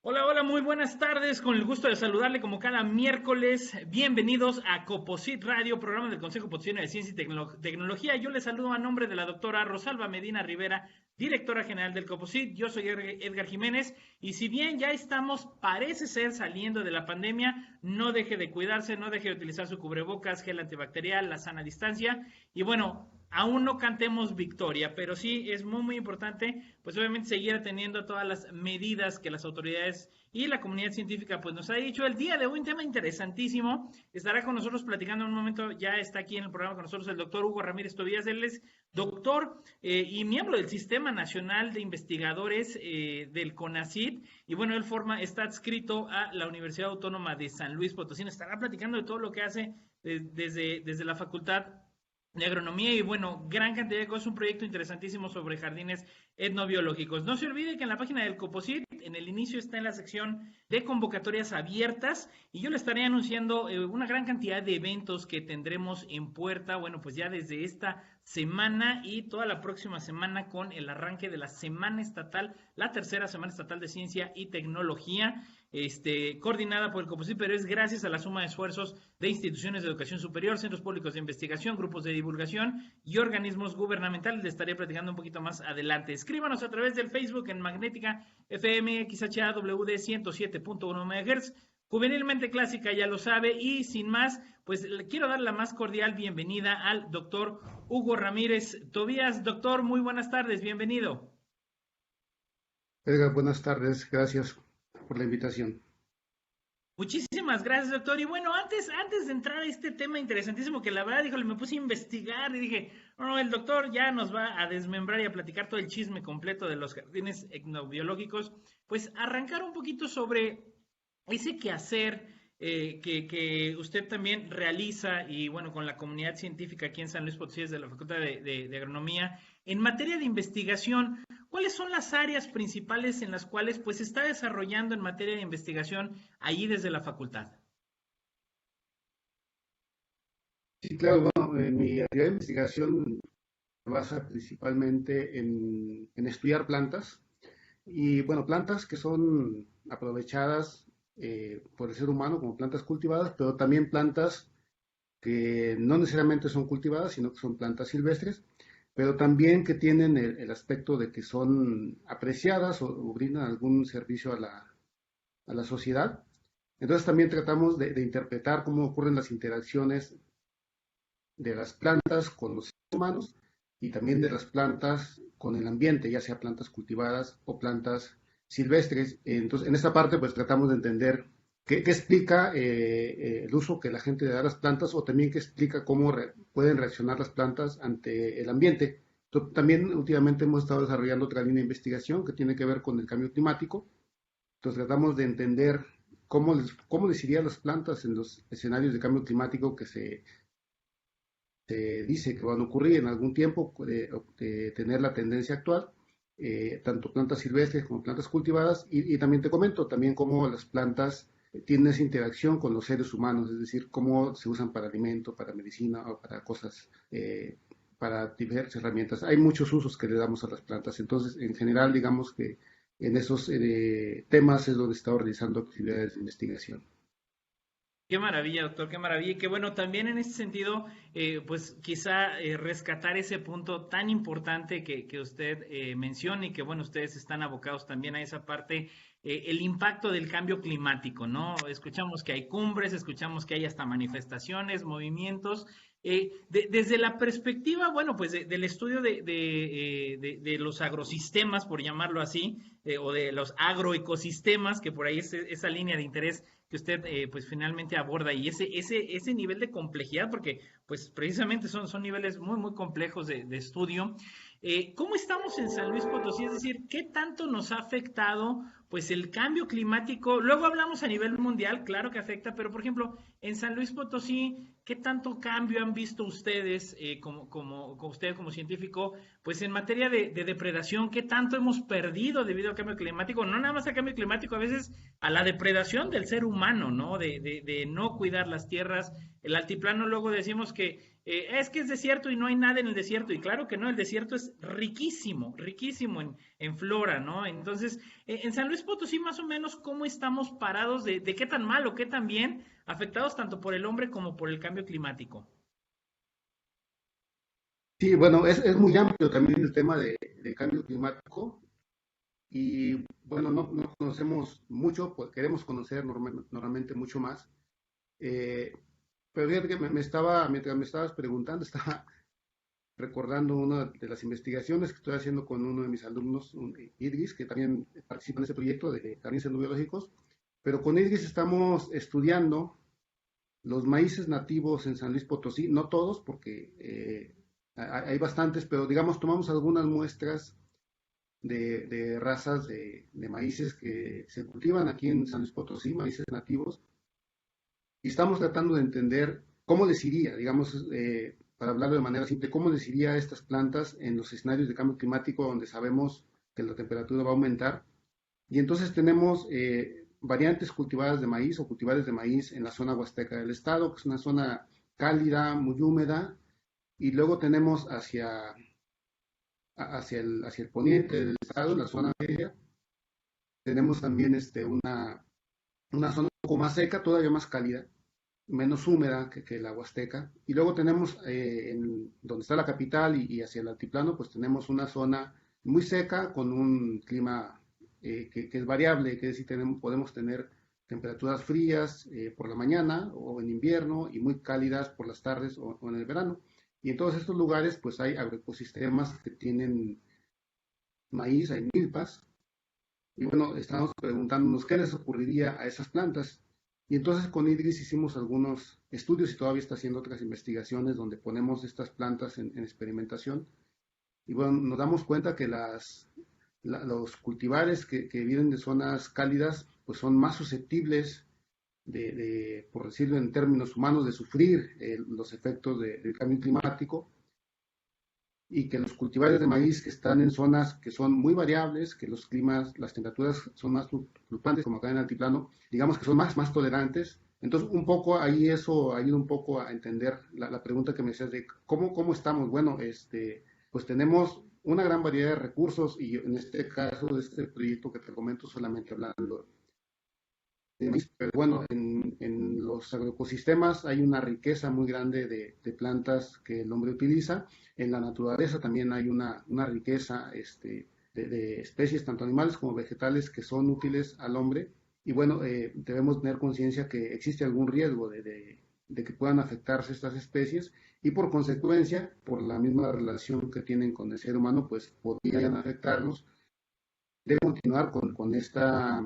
Hola, hola, muy buenas tardes. Con el gusto de saludarle como cada miércoles. Bienvenidos a Coposit Radio, programa del Consejo Potosino de Ciencia y Tecnología. Yo les saludo a nombre de la doctora Rosalba Medina Rivera, directora general del Coposit. Yo soy Edgar Jiménez y si bien ya estamos, parece ser, saliendo de la pandemia, no deje de cuidarse, no deje de utilizar su cubrebocas, gel antibacterial, la sana distancia y bueno, aún no cantemos victoria, pero sí es muy importante, pues obviamente seguir atendiendo todas las medidas que las autoridades y la comunidad científica pues nos ha dicho. El día de hoy un tema interesantísimo, estará con nosotros platicando en un momento, ya está aquí en el programa con nosotros el doctor Hugo Ramírez Tobías. Él es doctor y miembro del Sistema Nacional de Investigadores del CONACYT, y bueno, está adscrito a la Universidad Autónoma de San Luis Potosí. Estará platicando de todo lo que hace desde la facultad de agronomía y bueno, gran cantidad de cosas, un proyecto interesantísimo sobre jardines etnobiológicos. No se olvide que en la página del Coposit, en el inicio está en la sección de convocatorias abiertas y yo le estaré anunciando una gran cantidad de eventos que tendremos en puerta, bueno, pues ya desde esta semana y toda la próxima semana con el arranque de la Semana Estatal, la tercera Semana Estatal de Ciencia y Tecnología, coordinada por el Coposit, pero es gracias a la suma de esfuerzos de instituciones de educación superior, centros públicos de investigación, grupos de divulgación y organismos gubernamentales. Les estaré platicando un poquito más adelante. Escríbanos a través del Facebook en Magnética FM XHAWD 107.1 MHz. Juvenilmente clásica, ya lo sabe, y sin más, pues le quiero dar la más cordial bienvenida al doctor Hugo Ramírez Tobías. Doctor, muy buenas tardes, bienvenido. Edgar, buenas tardes, gracias por la invitación. Muchísimas gracias, doctor. Y bueno, antes de entrar a este tema interesantísimo que la verdad, híjole, me puse a investigar y dije, no, el doctor ya nos va a desmembrar y a platicar todo el chisme completo de los jardines etnobiológicos, pues arrancar un poquito sobre ese quehacer que usted también realiza y bueno, con la comunidad científica aquí en San Luis Potosí de la Facultad de Agronomía, en materia de investigación. ¿Cuáles son las áreas principales en las cuales pues se está desarrollando en materia de investigación allí desde la facultad? Sí, claro, bueno, mi actividad de investigación se basa principalmente en estudiar plantas y, bueno, plantas que son aprovechadas por el ser humano como plantas cultivadas, pero también plantas que no necesariamente son cultivadas, sino que son plantas silvestres, pero también que tienen el aspecto de que son apreciadas o brindan algún servicio a la sociedad. Entonces también tratamos de interpretar cómo ocurren las interacciones de las plantas con los seres humanos y también de las plantas con el ambiente, ya sea plantas cultivadas o plantas silvestres. Entonces, en esta parte, pues tratamos de entender qué explica el uso que la gente le da a las plantas o también qué explica cómo pueden reaccionar las plantas ante el ambiente. Entonces, también últimamente hemos estado desarrollando otra línea de investigación que tiene que ver con el cambio climático. Entonces, tratamos de entender cómo les irían las plantas en los escenarios de cambio climático que se dice que van a ocurrir en algún tiempo, de tener la tendencia actual, tanto plantas silvestres como plantas cultivadas, y también te comento también cómo las plantas tienen esa interacción con los seres humanos, es decir, cómo se usan para alimento, para medicina o para cosas, para diversas herramientas. Hay muchos usos que le damos a las plantas, entonces en general digamos que en esos temas es donde he estado realizando actividades de investigación. Qué maravilla, doctor, qué maravilla. Y que bueno, también en ese sentido, pues quizá rescatar ese punto tan importante que usted menciona y que bueno, ustedes están abocados también a esa parte, el impacto del cambio climático, ¿no? Escuchamos que hay cumbres, escuchamos que hay hasta manifestaciones, movimientos. Desde la perspectiva, bueno, pues del estudio de los agrosistemas, por llamarlo así, o de los agroecosistemas, que por ahí es esa línea de interés que usted pues finalmente aborda y ese nivel de complejidad, porque pues precisamente son niveles muy complejos de estudio. ¿Cómo estamos en San Luis Potosí? Es decir, ¿qué tanto nos ha afectado pues el cambio climático? Luego hablamos a nivel mundial, claro que afecta, pero por ejemplo, en San Luis Potosí, ¿qué tanto cambio han visto ustedes como usted como científico, pues en materia de depredación? ¿Qué tanto hemos perdido debido al cambio climático? No nada más al cambio climático, a veces a la depredación del ser humano, ¿no? De no cuidar las tierras. el altiplano luego decimos que es que es desierto y no hay nada en el desierto. Y claro que no, el desierto es riquísimo, riquísimo en flora, ¿no? Entonces, en San Luis Potosí, más o menos, ¿cómo estamos parados de qué tan mal o qué tan bien, afectados tanto por el hombre como por el cambio climático? Sí, bueno, es muy amplio también el tema de cambio climático y bueno, no conocemos mucho, pues queremos conocer normalmente mucho más. Eh, pero fíjate que mientras me estabas preguntando, estaba recordando una de las investigaciones que estoy haciendo con uno de mis alumnos, Idris, que también participa en ese proyecto de jardines biológicos, pero con Idris estamos estudiando los maíces nativos en San Luis Potosí, no todos, porque hay bastantes, pero digamos, tomamos algunas muestras de razas de maíces que se cultivan aquí en San Luis Potosí, maíces nativos, y estamos tratando de entender cómo les iría, digamos, para hablarlo de manera simple, cómo les iría a estas plantas en los escenarios de cambio climático donde sabemos que la temperatura va a aumentar. Y entonces tenemos variantes cultivadas de maíz o cultivares de maíz en la zona huasteca del estado, que es una zona cálida, muy húmeda, y luego tenemos hacia el poniente del estado, en la zona media, tenemos también una zona un poco más seca, todavía más cálida, menos húmeda que la Huasteca. Y luego tenemos, donde está la capital y hacia el altiplano, pues tenemos una zona muy seca con un clima que es variable, que es decir, podemos tener temperaturas frías por la mañana o en invierno y muy cálidas por las tardes o en el verano. Y en todos estos lugares, pues hay agroecosistemas que tienen maíz, hay milpas, y bueno, estábamos preguntándonos qué les ocurriría a esas plantas. Y entonces con Idris hicimos algunos estudios y todavía está haciendo otras investigaciones donde ponemos estas plantas en experimentación. Y bueno, nos damos cuenta que los cultivares que vienen de zonas cálidas pues son más susceptibles por decirlo en términos humanos, de sufrir los efectos del cambio climático y que los cultivares de maíz que están en zonas que son muy variables, que los climas, las temperaturas son más fluctuantes, como acá en el altiplano, digamos que son más tolerantes. Entonces, un poco ahí eso ayuda un poco a entender la pregunta que me decías de cómo estamos. Bueno, pues tenemos una gran variedad de recursos y en este caso de este proyecto que te comento solamente hablando pero bueno, en los agroecosistemas hay una riqueza muy grande plantas que el hombre utiliza. En la naturaleza también hay una riqueza de especies, tanto animales como vegetales, que son útiles al hombre. Y bueno, debemos tener conciencia que existe algún riesgo de que puedan afectarse estas especies y por consecuencia, por la misma relación que tienen con el ser humano, pues podrían afectarnos. Debe continuar con esta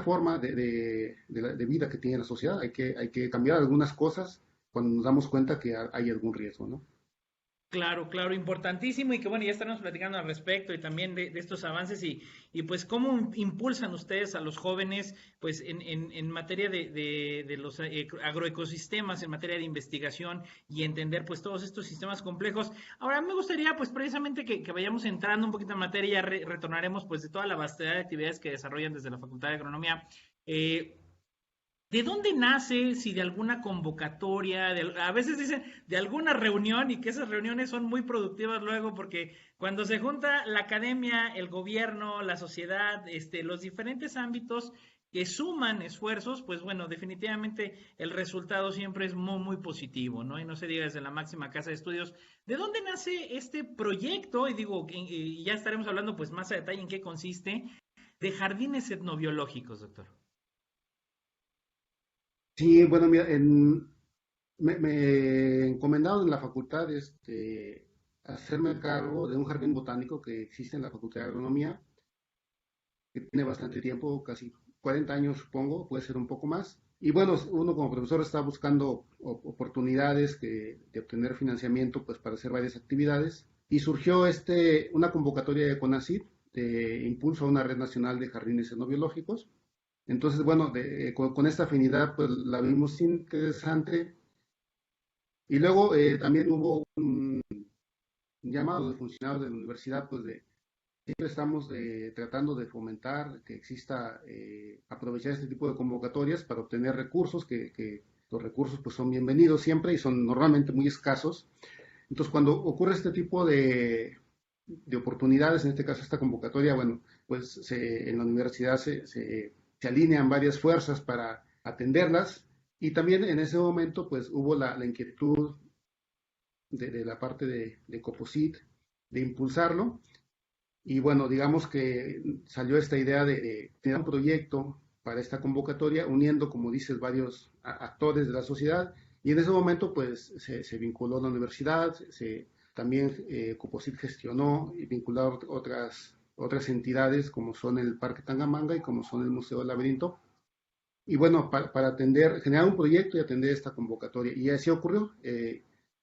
forma de vida que tiene la sociedad. Hay que cambiar algunas cosas cuando nos damos cuenta que hay algún riesgo, ¿no? Claro, claro, importantísimo y que bueno, ya estaremos platicando al respecto y también de estos avances y pues cómo impulsan ustedes a los jóvenes pues en materia de los agroecosistemas, en materia de investigación y entender pues todos estos sistemas complejos. Ahora me gustaría pues precisamente que vayamos entrando un poquito en materia, ya retornaremos pues de toda la vastedad de actividades que desarrollan desde la Facultad de Agronomía. ¿De dónde nace? Si de alguna convocatoria, a veces dicen de alguna reunión y que esas reuniones son muy productivas luego porque cuando se junta la academia, el gobierno, la sociedad, los diferentes ámbitos que suman esfuerzos, pues bueno, definitivamente el resultado siempre es muy, muy positivo, ¿no? Y no se diga desde la máxima casa de estudios. ¿De dónde nace este proyecto? Y digo, y ya estaremos hablando pues más a detalle en qué consiste, de jardines etnobiológicos, doctor. Sí, bueno, mira, me encomendaron en la facultad hacerme cargo de un jardín botánico que existe en la Facultad de Agronomía, que tiene bastante tiempo, casi 40 años supongo, puede ser un poco más. Y bueno, uno como profesor está buscando oportunidades de obtener financiamiento pues, para hacer varias actividades. Y surgió una convocatoria de CONACYT de impulso a una red nacional de jardines etnobiológicos. Entonces, bueno, con esta afinidad pues la vimos interesante. Y luego también hubo un llamado de funcionarios de la universidad, pues siempre estamos tratando de fomentar que exista, aprovechar este tipo de convocatorias para obtener recursos que los recursos pues son bienvenidos siempre y son normalmente muy escasos. Entonces, cuando ocurre este tipo de oportunidades, en este caso esta convocatoria, bueno, pues en la universidad se alinean varias fuerzas para atenderlas y también en ese momento pues hubo la inquietud de la parte de Coposit de impulsarlo y bueno, digamos que salió esta idea de tener un proyecto para esta convocatoria, uniendo, como dices, varios actores de la sociedad. Y en ese momento, pues, se vinculó a la universidad, también Coposit gestionó y vinculó a otras entidades, como son el Parque Tangamanga y como son el Museo del Laberinto. Y bueno, para atender, generar un proyecto y atender esta convocatoria. Y así ocurrió.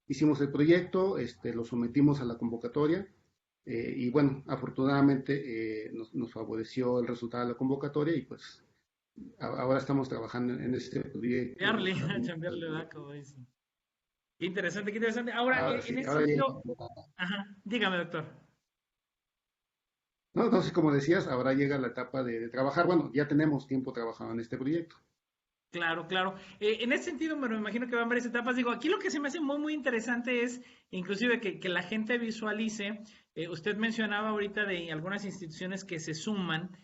Hicimos el proyecto, lo sometimos a la convocatoria y bueno, afortunadamente nos favoreció el resultado de la convocatoria y pues ahora estamos trabajando en este proyecto. Chambearle, chambearle, ¿verdad? Como dicen. Qué interesante, qué interesante. Ahora, Ahora en sí, ese ahora llega, sentido, ajá, dígame, doctor. no, no sé, como decías, ahora llega la etapa de trabajar. Bueno, ya tenemos tiempo trabajando en este proyecto. Claro, claro. En ese sentido, me imagino que van varias etapas. Digo, aquí lo que se me hace muy, muy interesante es, inclusive, que la gente visualice. Usted mencionaba ahorita de algunas instituciones que se suman,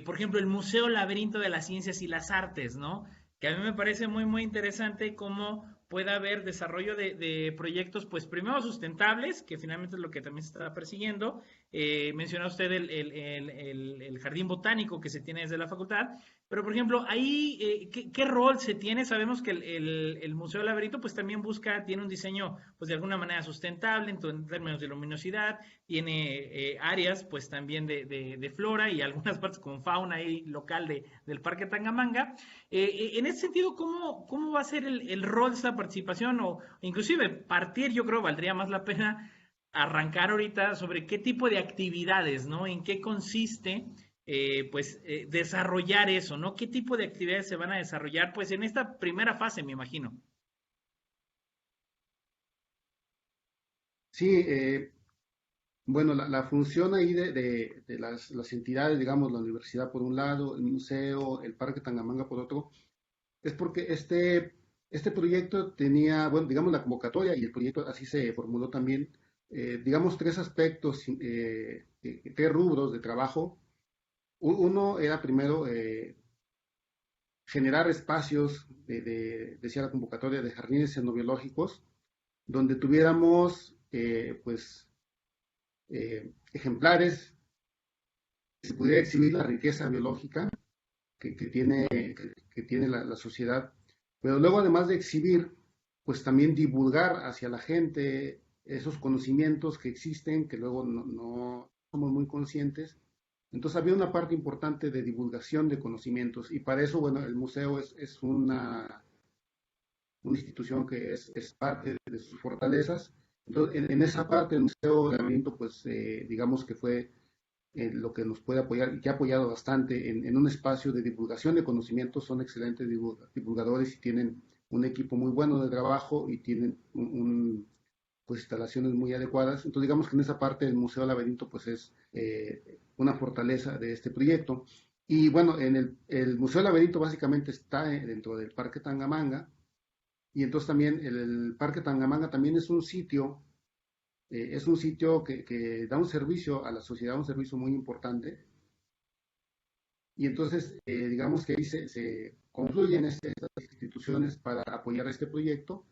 por ejemplo, el Museo Laberinto de las Ciencias y las Artes, ¿no? Que a mí me parece muy, muy interesante cómo puede haber desarrollo de proyectos, pues primero sustentables, que finalmente es lo que también se está persiguiendo. Menciona usted el jardín botánico que se tiene desde la facultad, pero, por ejemplo, ahí, ¿qué rol se tiene? Sabemos que el Museo del Laberinto, pues también tiene un diseño, pues de alguna manera sustentable en términos de luminosidad, tiene áreas, pues también de flora y algunas partes con fauna ahí local del Parque Tangamanga. En ese sentido, ¿cómo va a ser el rol de esta participación? O inclusive partir, yo creo, valdría más la pena arrancar ahorita sobre qué tipo de actividades, ¿no? En qué consiste desarrollar eso, ¿no? ¿Qué tipo de actividades se van a desarrollar? Pues en esta primera fase, me imagino. Sí, bueno, la función ahí de las entidades, digamos, la universidad por un lado, el museo, el Parque Tangamanga por otro, es porque este proyecto tenía, bueno, digamos, la convocatoria y el proyecto así se formuló también, digamos, tres aspectos, tres rubros de trabajo. Uno era primero generar espacios, decía la convocatoria, de jardines xenobiológicos, donde tuviéramos, pues, ejemplares, se pudiera exhibir la riqueza biológica que tiene la sociedad, pero luego además de exhibir, pues también divulgar hacia la gente esos conocimientos que existen, que luego no somos muy conscientes. Entonces había una parte importante de divulgación de conocimientos y para eso, bueno, el museo es una institución que es parte de sus fortalezas. Entonces, en esa parte el Museo de Laberinto, pues digamos que fue lo que nos puede apoyar y que ha apoyado bastante en un espacio de divulgación de conocimientos. Son excelentes divulgadores y tienen un equipo muy bueno de trabajo y tienen pues instalaciones muy adecuadas. Entonces digamos que en esa parte el Museo Laberinto pues es una fortaleza de este proyecto. Y bueno, el Museo Laberinto básicamente está dentro del Parque Tangamanga y entonces también el Parque Tangamanga también es un sitio que da un servicio a la sociedad, un servicio muy importante. Y entonces, digamos que ahí se confluyen estas instituciones para apoyar este proyecto.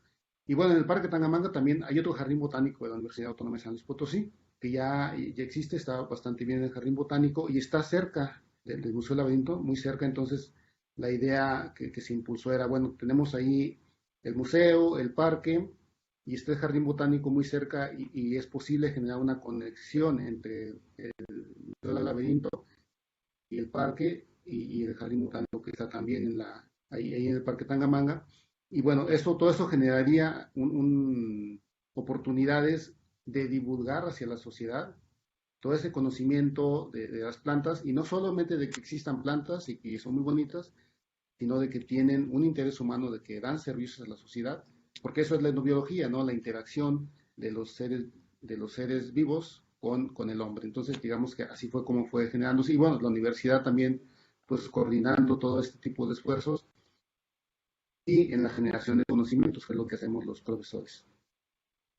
Y bueno, en el Parque Tangamanga también hay otro jardín botánico de la Universidad Autónoma de San Luis Potosí, que ya existe, está bastante bien el jardín botánico y está cerca del Museo del Laberinto, muy cerca. Entonces, la idea que se impulsó era, bueno, tenemos ahí el museo, el parque, y está el jardín botánico muy cerca y es posible generar una conexión entre el Museo del Laberinto y el parque y el jardín botánico que está también ahí en el Parque Tangamanga. Y bueno, todo eso generaría oportunidades de divulgar hacia la sociedad todo ese conocimiento de las plantas y no solamente de que existan plantas y que son muy bonitas, sino de que tienen un interés humano, de que dan servicios a la sociedad, porque eso es la etnobiología, ¿no? La interacción de los seres vivos con el hombre. Entonces, digamos que así fue como fue generándose. Y bueno, la universidad también, pues coordinando todo este tipo de esfuerzos. y en la generación de conocimientos, que es lo que hacemos los profesores.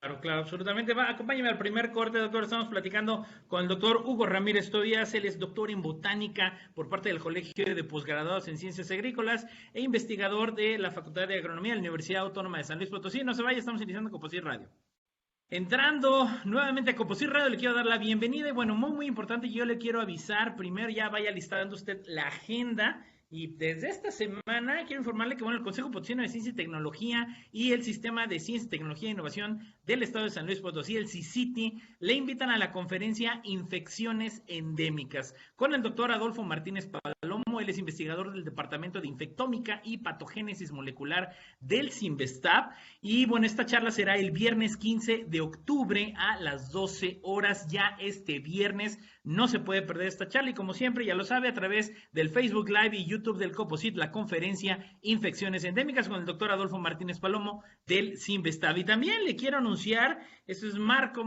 Claro, claro, absolutamente. Acompáñeme al primer corte, doctor. Estamos platicando con el doctor Hugo Ramírez Tobías. Él es doctor en botánica por parte del Colegio de Posgraduados en Ciencias Agrícolas e investigador de la Facultad de Agronomía de la Universidad Autónoma de San Luis Potosí. No se vaya, estamos iniciando Coposit Radio. Entrando nuevamente a Coposit Radio, le quiero dar la bienvenida y bueno, muy importante, yo le quiero avisar, primero ya vaya listando usted la agenda y desde esta semana quiero informarle que bueno, el Consejo Potosino de Ciencia y Tecnología y el Sistema de Ciencia, Tecnología e Innovación del Estado de San Luis Potosí, el CICITI, le invitan a la conferencia Infecciones Endémicas con el doctor Adolfo Martínez Palomo. Él es investigador del Departamento de Infectómica y Patogénesis Molecular del CIMBESTAB y bueno, esta charla será el viernes 15 de octubre a las 12 horas, ya este viernes. No se puede perder esta charla y como siempre ya lo sabe a través del Facebook Live y YouTube del Coposit, la conferencia Infecciones Endémicas con el doctor Adolfo Martínez Palomo del CIMBESTAB. Y también le quiero anunciar, esto es marco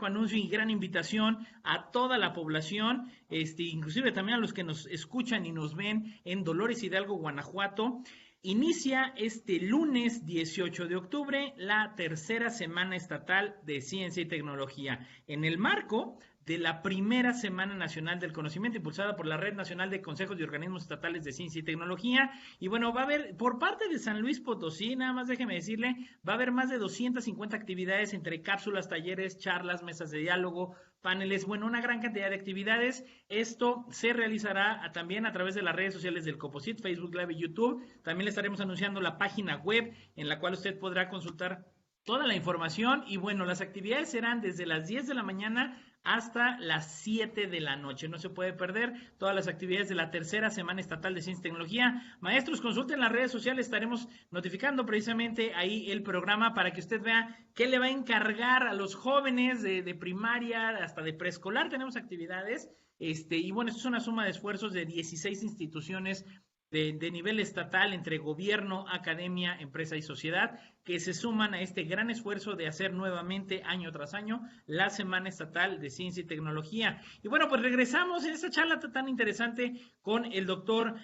anuncio y gran invitación a toda la población, inclusive también a los que nos escuchan y nos ven en Dolores Hidalgo, Guanajuato. Inicia este lunes 18 de octubre la tercera semana estatal de ciencia y tecnología en el marco de la primera Semana Nacional del Conocimiento impulsada por la Red Nacional de Consejos y Organismos Estatales de Ciencia y Tecnología. Y bueno, va a haber, por parte de San Luis Potosí, nada más déjeme decirle, va a haber más de 250 actividades entre cápsulas, talleres, charlas, mesas de diálogo, paneles, bueno, una gran cantidad de actividades. Esto se realizará también a través de las redes sociales del Coposit, Facebook Live y YouTube. También le estaremos anunciando la página web en la cual usted podrá consultar toda la información. Y bueno, las actividades serán desde las 10 de la mañana hasta las 7 de la noche. No se puede perder todas las actividades de la tercera Semana Estatal de Ciencia y Tecnología. Maestros, consulten las redes sociales, estaremos notificando precisamente ahí el programa para que usted vea qué le va a encargar a los jóvenes de primaria hasta de preescolar. Tenemos actividades, y bueno, esto es una suma de esfuerzos de 16 instituciones de nivel estatal entre gobierno, academia, empresa y sociedad, que se suman a este gran esfuerzo de hacer nuevamente año tras año la Semana Estatal de Ciencia y Tecnología. Y bueno, pues regresamos en esta charla tan interesante con el doctor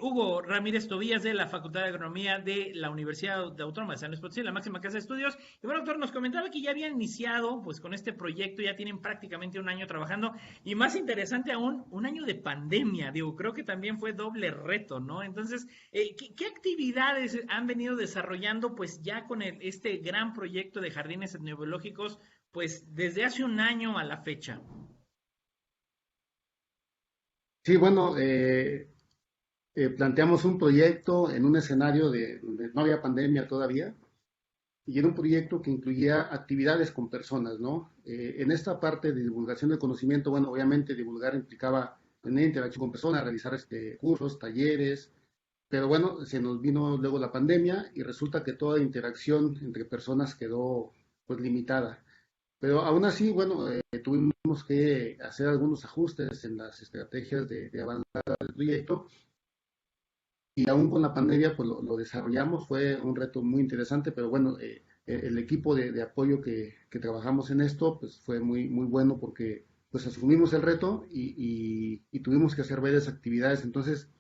Hugo Ramírez Tobías de la Facultad de Agronomía de la Universidad Autónoma de San Luis Potosí, la máxima casa de estudios. Y bueno, doctor, nos comentaba que ya habían iniciado pues con este proyecto, ya tienen prácticamente un año trabajando y más interesante aún, un año de pandemia. Digo, creo que también fue doble reto, ¿no? Entonces, ¿qué actividades han venido desarrollando pues ya con este gran proyecto de jardines etnobiológicos pues desde hace un año a la fecha? Sí, bueno, planteamos un proyecto en un escenario donde no había pandemia todavía, y era un proyecto que incluía actividades con personas, ¿no? En esta parte de divulgación del conocimiento, bueno, obviamente divulgar implicaba tener interacción con personas, realizar cursos, talleres, pero bueno, se nos vino luego la pandemia y resulta que toda interacción entre personas quedó pues limitada. Pero aún así, bueno, tuvimos que hacer algunos ajustes en las estrategias de avanzada del proyecto y aún con la pandemia pues lo desarrollamos. Fue un reto muy interesante, pero bueno, el equipo de apoyo que trabajamos en esto pues fue muy bueno porque pues asumimos el reto y tuvimos que hacer varias actividades. Entonces,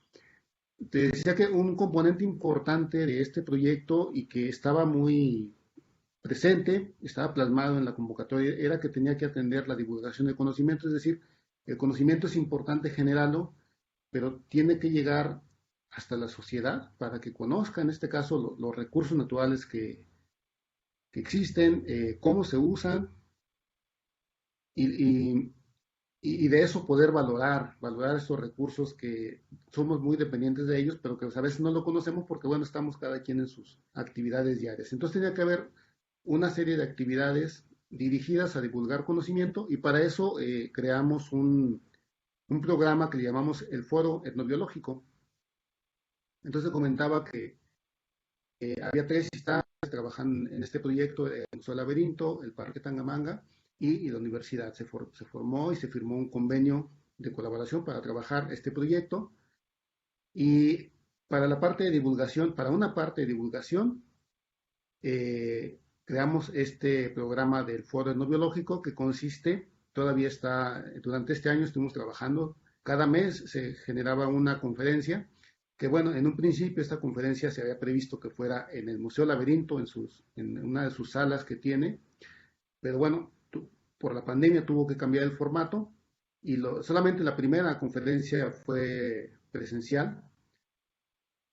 te decía que un componente importante de este proyecto y que estaba muy presente, estaba plasmado en la convocatoria, era que tenía que atender la divulgación del conocimiento, es decir, el conocimiento es importante generarlo, pero tiene que llegar hasta la sociedad para que conozca, en este caso, los recursos naturales que existen, cómo se usan y, y, y de eso poder valorar estos recursos que somos muy dependientes de ellos, pero que a veces no lo conocemos porque, bueno, estamos cada quien en sus actividades diarias. Entonces tenía que haber una serie de actividades dirigidas a divulgar conocimiento y para eso creamos un programa que le llamamos el Foro Etnobiológico. Entonces comentaba que había 3 instancias que trabajan en este proyecto: el Museo Laberinto, el Parque Tangamanga y la universidad. Se formó y se firmó un convenio de colaboración para trabajar este proyecto. Y para la parte de divulgación, para una parte de divulgación, creamos este programa del Foro Etnobiológico que consiste, todavía está, durante este año estuvimos trabajando, cada mes se generaba una conferencia que bueno, en un principio esta conferencia se había previsto que fuera en el Museo Laberinto, en una de sus salas que tiene, pero bueno, por la pandemia tuvo que cambiar el formato y solamente la primera conferencia fue presencial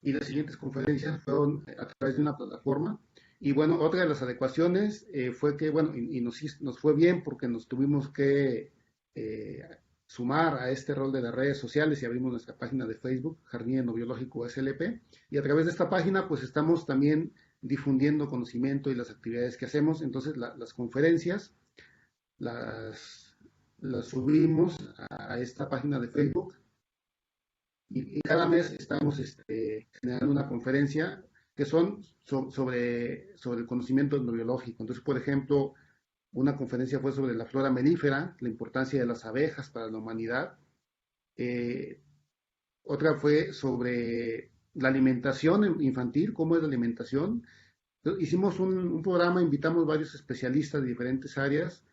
y las siguientes conferencias fueron a través de una plataforma. Y bueno, otra de las adecuaciones fue que, bueno, y nos fue bien porque nos tuvimos que eh, sumar a este rol de las redes sociales y abrimos nuestra página de Facebook, Jardín Biológico SLP, y a través de esta página pues estamos también difundiendo conocimiento y las actividades que hacemos. Entonces las conferencias las, las subimos a esta página de Facebook y cada mes estamos generando una conferencia que son sobre el conocimiento etnobiológico. Entonces, por ejemplo, una conferencia fue sobre la flora melífera, la importancia de las abejas para la humanidad. Eh, Otra fue sobre la alimentación infantil, cómo es la alimentación. Entonces, hicimos un programa, invitamos varios especialistas de diferentes áreas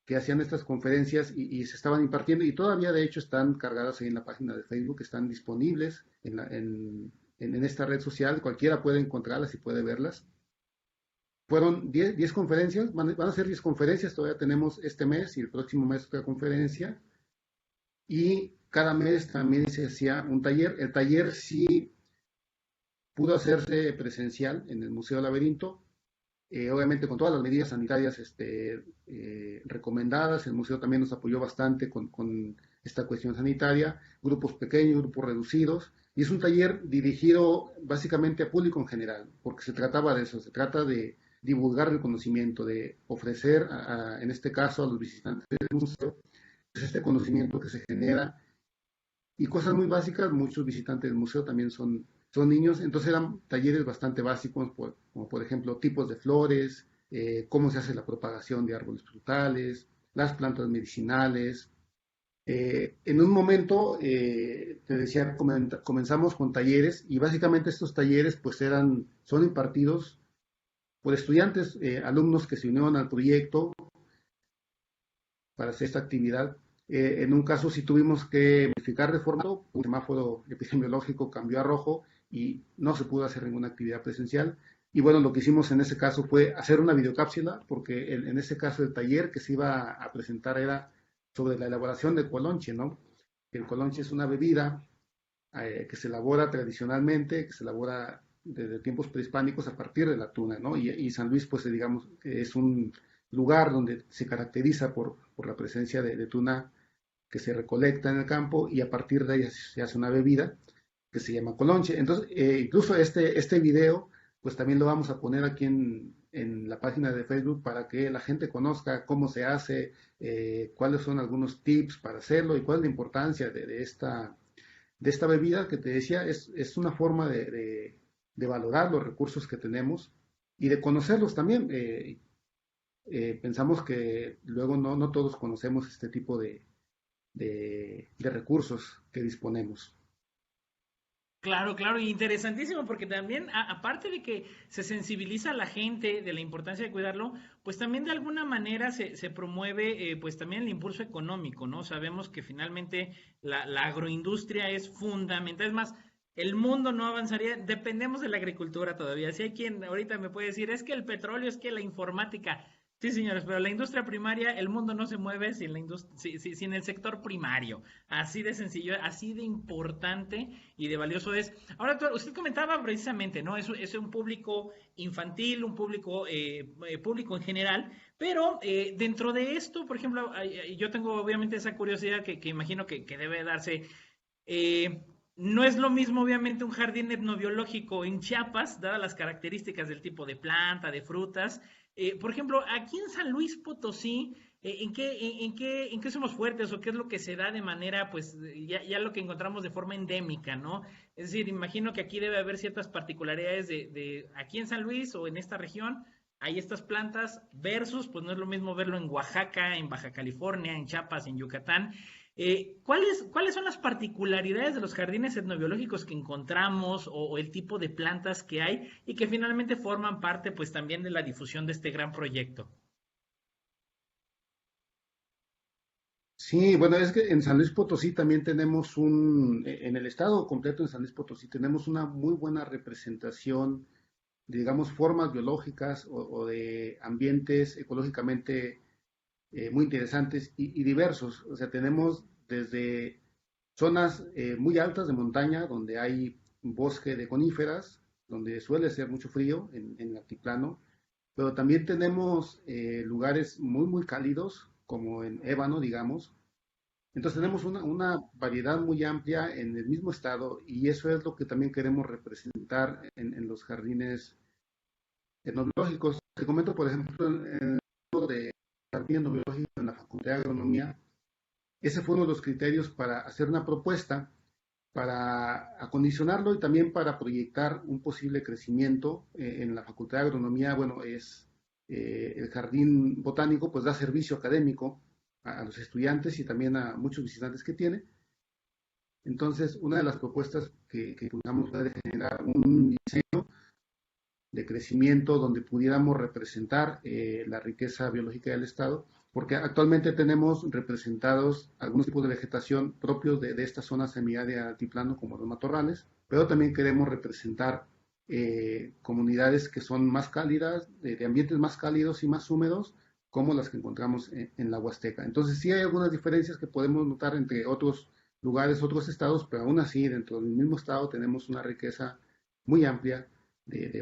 que hacían estas conferencias y se estaban impartiendo y todavía de hecho están cargadas ahí en la página de Facebook, están disponibles en esta red social, cualquiera puede encontrarlas y puede verlas. Fueron 10 conferencias, van a ser 10 conferencias, todavía tenemos este mes y el próximo mes otra conferencia y cada mes también se hacía un taller. El taller sí pudo hacerse presencial en el Museo Laberinto, obviamente con todas las medidas sanitarias recomendadas. El museo también nos apoyó bastante con esta cuestión sanitaria, grupos pequeños, grupos reducidos, y es un taller dirigido básicamente a público en general, porque se trataba de eso, se trata de divulgar el conocimiento, de ofrecer, en este caso, a los visitantes del museo, pues, este conocimiento que se genera y cosas muy básicas. Muchos visitantes del museo también son niños, entonces eran talleres bastante básicos, como por ejemplo tipos de flores, cómo se hace la propagación de árboles frutales, las plantas medicinales. En un momento, te decía, comenzamos con talleres y básicamente estos talleres pues son impartidos por estudiantes, alumnos que se unieron al proyecto para hacer esta actividad. En un caso sí tuvimos que modificar de formato, un semáforo epidemiológico cambió a rojo y no se pudo hacer ninguna actividad presencial. Y bueno, lo que hicimos en ese caso fue hacer una videocápsula, porque en ese caso el taller que se iba a presentar era sobre la elaboración del colonche, ¿no? El colonche es una bebida que se elabora tradicionalmente, que se elabora desde tiempos prehispánicos a partir de la tuna, ¿no? Y San Luis, pues digamos, es un lugar donde se caracteriza por la presencia de tuna que se recolecta en el campo y a partir de ella se hace una bebida que se llama colonche. Entonces, incluso este video, pues también lo vamos a poner aquí en la página de Facebook para que la gente conozca cómo se hace, cuáles son algunos tips para hacerlo y cuál es la importancia de esta bebida que te decía. Es una forma de valorar los recursos que tenemos y de conocerlos también. Pensamos que luego no todos conocemos este tipo de recursos que disponemos. Claro, claro, y interesantísimo porque también, aparte de que se sensibiliza a la gente de la importancia de cuidarlo, pues también de alguna manera se promueve pues también el impulso económico, ¿no? Sabemos que finalmente la agroindustria es fundamental, es más, el mundo no avanzaría, dependemos de la agricultura todavía. Si hay quien ahorita me puede decir, es que el petróleo, es que la informática, sí, señores, pero la industria primaria, el mundo no se mueve sin sin el sector primario. Así de sencillo, así de importante y de valioso es. Ahora, doctor, usted comentaba precisamente, ¿no? Es un público infantil, un público, público en general, pero dentro de esto, por ejemplo, yo tengo obviamente esa curiosidad que imagino que debe darse. eh, no es lo mismo, obviamente, un jardín etnobiológico en Chiapas, dadas las características del tipo de planta, de frutas. Por ejemplo, aquí en San Luis Potosí, en qué somos fuertes o qué es lo que se da de manera, pues, ya lo que encontramos de forma endémica, ¿no? Es decir, imagino que aquí debe haber ciertas particularidades de aquí en San Luis o en esta región, hay estas plantas versus, pues no es lo mismo verlo en Oaxaca, en Baja California, en Chiapas, en Yucatán. ¿Cuáles son las particularidades de los jardines etnobiológicos que encontramos o el tipo de plantas que hay y que finalmente forman parte pues también de la difusión de este gran proyecto? Sí, bueno, es que en San Luis Potosí también tenemos en el estado completo de San Luis Potosí tenemos una muy buena representación, digamos, formas biológicas o de ambientes ecológicamente muy interesantes y diversos. O sea, tenemos desde zonas muy altas de montaña, donde hay bosque de coníferas, donde suele ser mucho frío en el altiplano, pero también tenemos lugares muy cálidos, como en Ébano, digamos. Entonces Ujú. tenemos una variedad muy amplia en el mismo estado y eso es lo que también queremos representar en los jardines etnológicos. Te comento, por ejemplo, en el caso de jardín etnológico en la Facultad de Agronomía, ese fue uno de los criterios para hacer una propuesta, para acondicionarlo y también para proyectar un posible crecimiento en la Facultad de Agronomía. Bueno, el jardín botánico, pues da servicio académico a los estudiantes y también a muchos visitantes que tiene. Entonces, una de las propuestas que impulsamos fue de generar un diseño de crecimiento donde pudiéramos representar la riqueza biológica del Estado, porque actualmente tenemos representados algunos tipos de vegetación propios de esta zona semiárida altiplano, como los matorrales, pero también queremos representar comunidades que son más cálidas, de ambientes más cálidos y más húmedos, como las que encontramos en la Huasteca. Entonces, sí hay algunas diferencias que podemos notar entre otros lugares, otros estados, pero aún así, dentro del mismo estado tenemos una riqueza muy amplia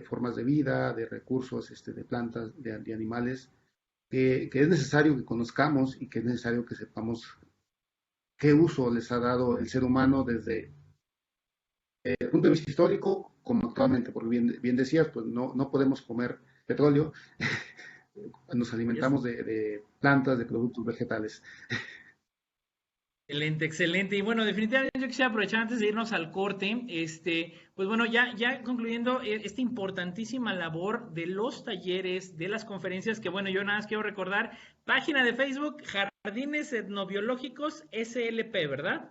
formas de vida, de recursos, de plantas, de animales, que es necesario que conozcamos y que es necesario que sepamos qué uso les ha dado el ser humano desde el punto de vista histórico como actualmente, porque bien decías, pues no podemos comer petróleo, nos Es alimentamos de plantas, de productos vegetales. excelente, excelente. Y bueno, definitivamente yo quisiera aprovechar antes de irnos al corte, pues bueno, ya concluyendo esta importantísima labor de los talleres, de las conferencias, que bueno, yo nada más quiero recordar, página de Facebook, Jardines Etnobiológicos SLP, ¿verdad?